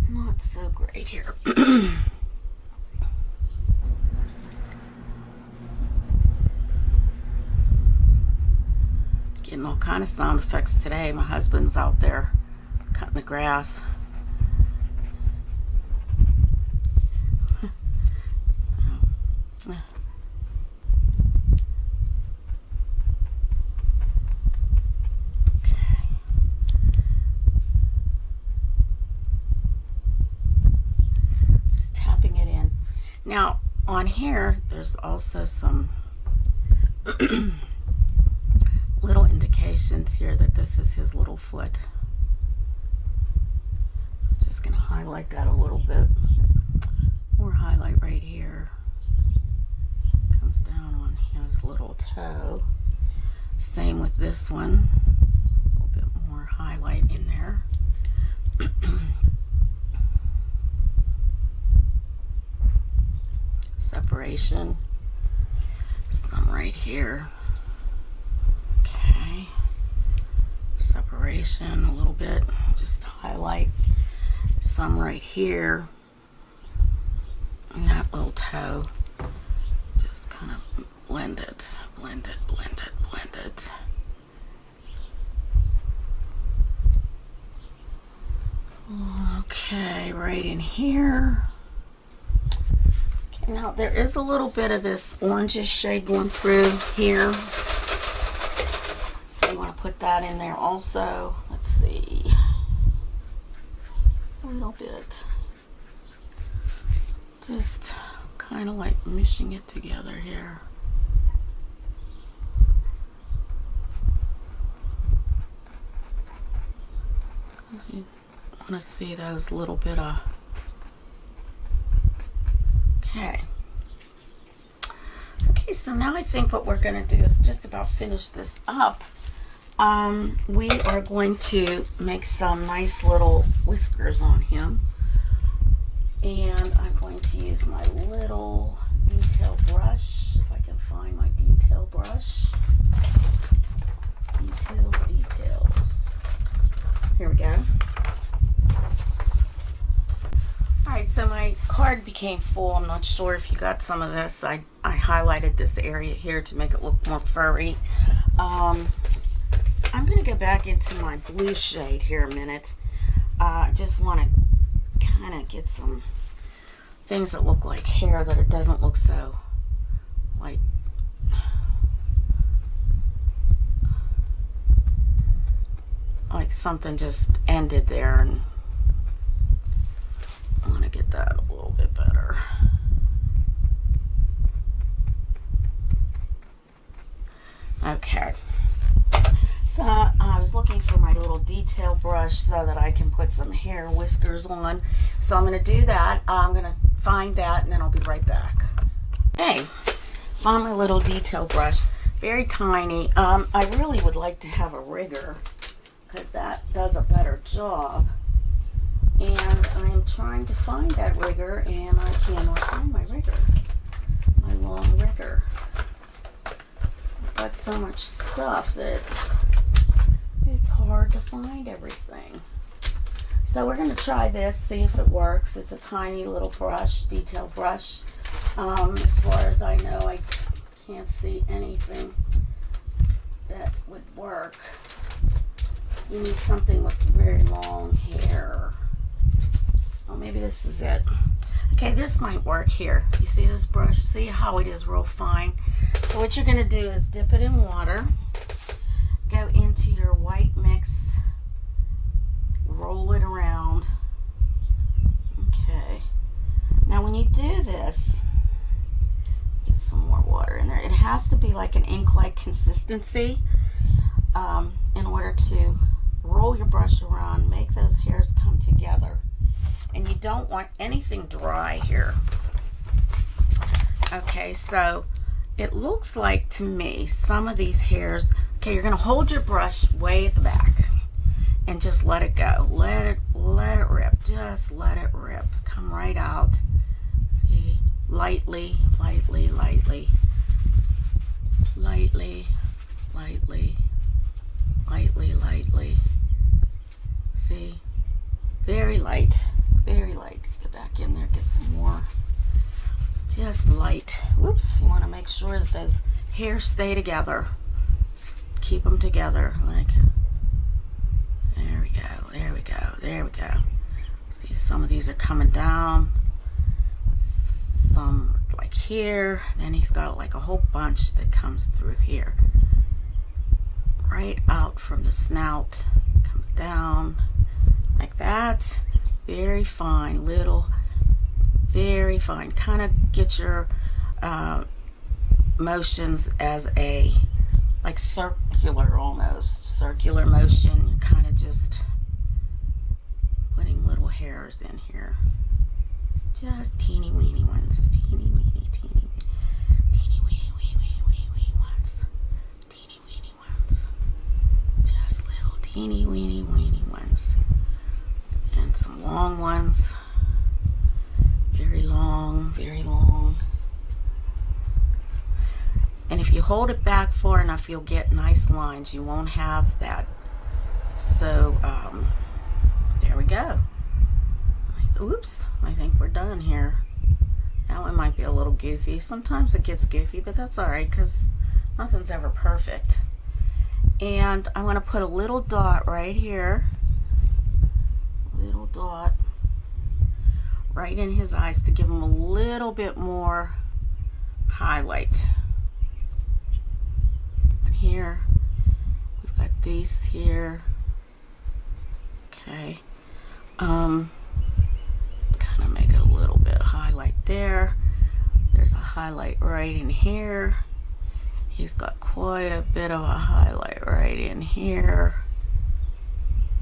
Not so great here. Getting all kind of sound effects today. My husband's out there cutting the grass. Just tapping it in. Now on here, there's also some little indications here that this is his little foot. Just gonna highlight that a little bit. More highlight right here. Comes down on his little toe. Same with this one. A little bit more highlight in there. Separation. Some right here. Okay. Separation a little bit. Just highlight some right here. And that little toe. Just kind of blend it, blend it, blend it, blend it. Okay, right in here. Okay, now there is a little bit of this orangish shade going through here. So you want to put that in there also. Let's see. A little bit. Just kind of like mushing it together here. You want to see those little bit of... Okay. Okay, so now I think what we're going to do is just about finish this up. We are going to make some nice little whiskers on him. And I'm going to use my little detail brush, if I can find my detail brush. Details, details. Here we go. Alright, so my card became full. I'm not sure if you got some of this. I highlighted this area here to make it look more furry. I'm going to go back into my blue shade here a minute. I just want to kind of get some things that look like hair, that it doesn't look so like something just ended there, and I want to get that a little bit better. Okay, so I was looking for my little detail brush so that I can put some hair whiskers on. So I'm going to do that. I'm going to find that and then I'll be right back. Okay, found my little detail brush. Very tiny. I really would like to have a rigger because that does a better job. And I am trying to find that rigger and I cannot find my rigger. My long rigger. I've got so much stuff that it's hard to find everything. So we're going to try this, see if it works. It's a tiny little brush, detail brush. As far as I know, I can't see anything that would work. You need something with very long hair. Oh, maybe this is it. Okay, this might work here. You see this brush? See how it is real fine? So what you're going to do is dip it in water. Go into your white mix. Roll it around. Okay. Now when you do this, get some more water in there. It has to be like an ink-like consistency in order to roll your brush around, make those hairs come together. And you don't want anything dry here. Okay, so it looks like to me some of these hairs, okay, you're going to hold your brush way at the back and just let it go. Let it rip. Just let it rip. Come right out. See, lightly, lightly, lightly. lightly, lightly, lightly, lightly. See? Very light, very light. Get back in there, get some more. Just light. Whoops, you want to make sure that those hairs stay together. Just keep them together, like, there we go, there we go, there we go. See, some of these are coming down. Some like here, then he's got like a whole bunch that comes through here. Right out from the snout, comes down like that. Very fine, little, very fine. Kind of get your motions as a, like circular almost, circular motion. You're kind of just putting little hairs in here. Just teeny weeny ones, teeny weeny, teeny weeny ones, teeny weeny ones, just little teeny weeny ones, and some long ones, very long, very long. And if you hold it back far enough, you'll get nice lines. You won't have that. So there we go. Oops, I think we're done here. That one might be a little goofy. Sometimes it gets goofy, but that's alright because nothing's ever perfect. And I want to put a little dot right here. Little dot right in his eyes to give him a little bit more highlight. And here, we've got these here. Okay. Kind of make it a little bit highlight there. There's a highlight right in here. He's got quite a bit of a highlight right in here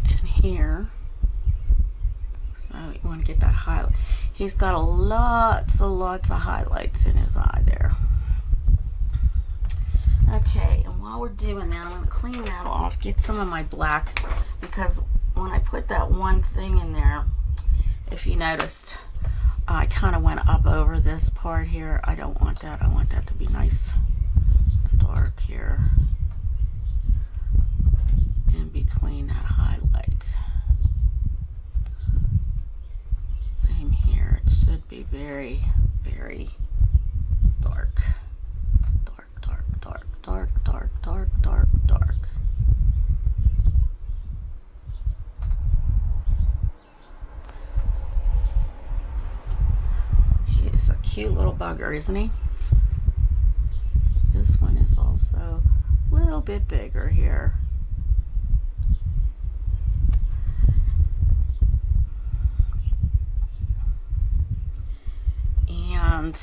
and here. So you want to get that highlight. He's got lots of highlights in his eye there. Okay, and while we're doing that, I'm going to clean that off, get some of my black, because when I put that one thing in there, if you noticed, I kind of went up over this part here. I don't want that. I want that to be nice and dark here in between that highlight. Same here. It should be very, very dark. Dark, dark, dark, dark, dark, dark, dark, dark. He's a cute little bugger, isn't he? This one is also a little bit bigger here. And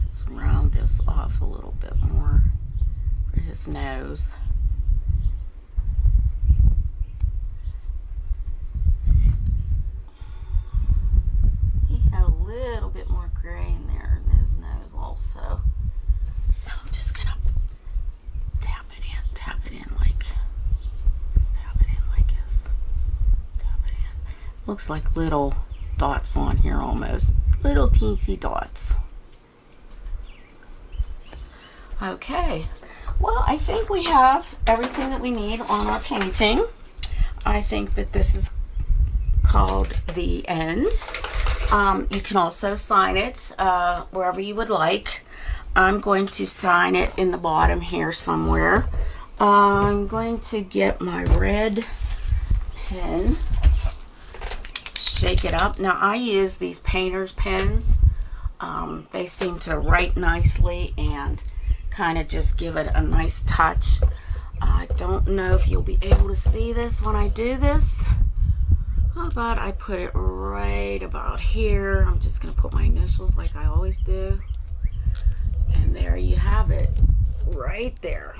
just round this off a little bit more for his nose. He had a little bit more gray in there in his nose also. So I'm just gonna tap it in like this. Tap it in. Looks like little dots on here almost. Little teensy dots. Okay. Well, I think we have everything that we need on our painting. I think that this is called The End. You can also sign it wherever you would like. I'm going to sign it in the bottom here somewhere. I'm going to get my red pen, shake it up. Now I use these painter's pens. They seem to write nicely and kind of just give it a nice touch. I don't know if you'll be able to see this when I do this. How about I put it right about here. I'm just going to put my initials like I always do. And there you have it. Right there.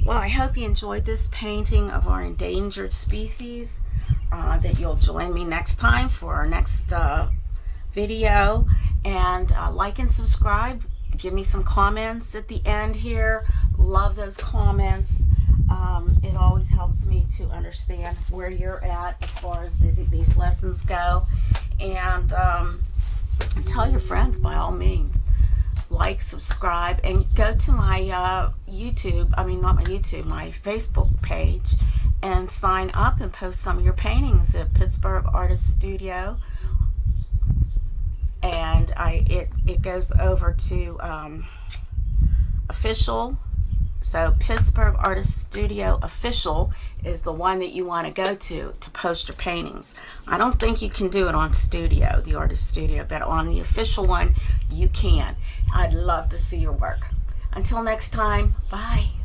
Well, I hope you enjoyed this painting of our endangered species. That you'll join me next time for our next video. And like and subscribe. Give me some comments at the end here. Love those comments. It always helps me to understand where you're at as far as these lessons go. And tell your friends by all means. like, subscribe, and go to my YouTube, I mean not my YouTube, my Facebook page, and sign up and post some of your paintings at Pittsburgh Artist Studio. And it goes over to official. So Pittsburgh Artist Studio official is the one that you want to go to post your paintings. I don't think you can do it on Studio, the Artist Studio, but on the official one you can. I'd love to see your work. Until next time, bye.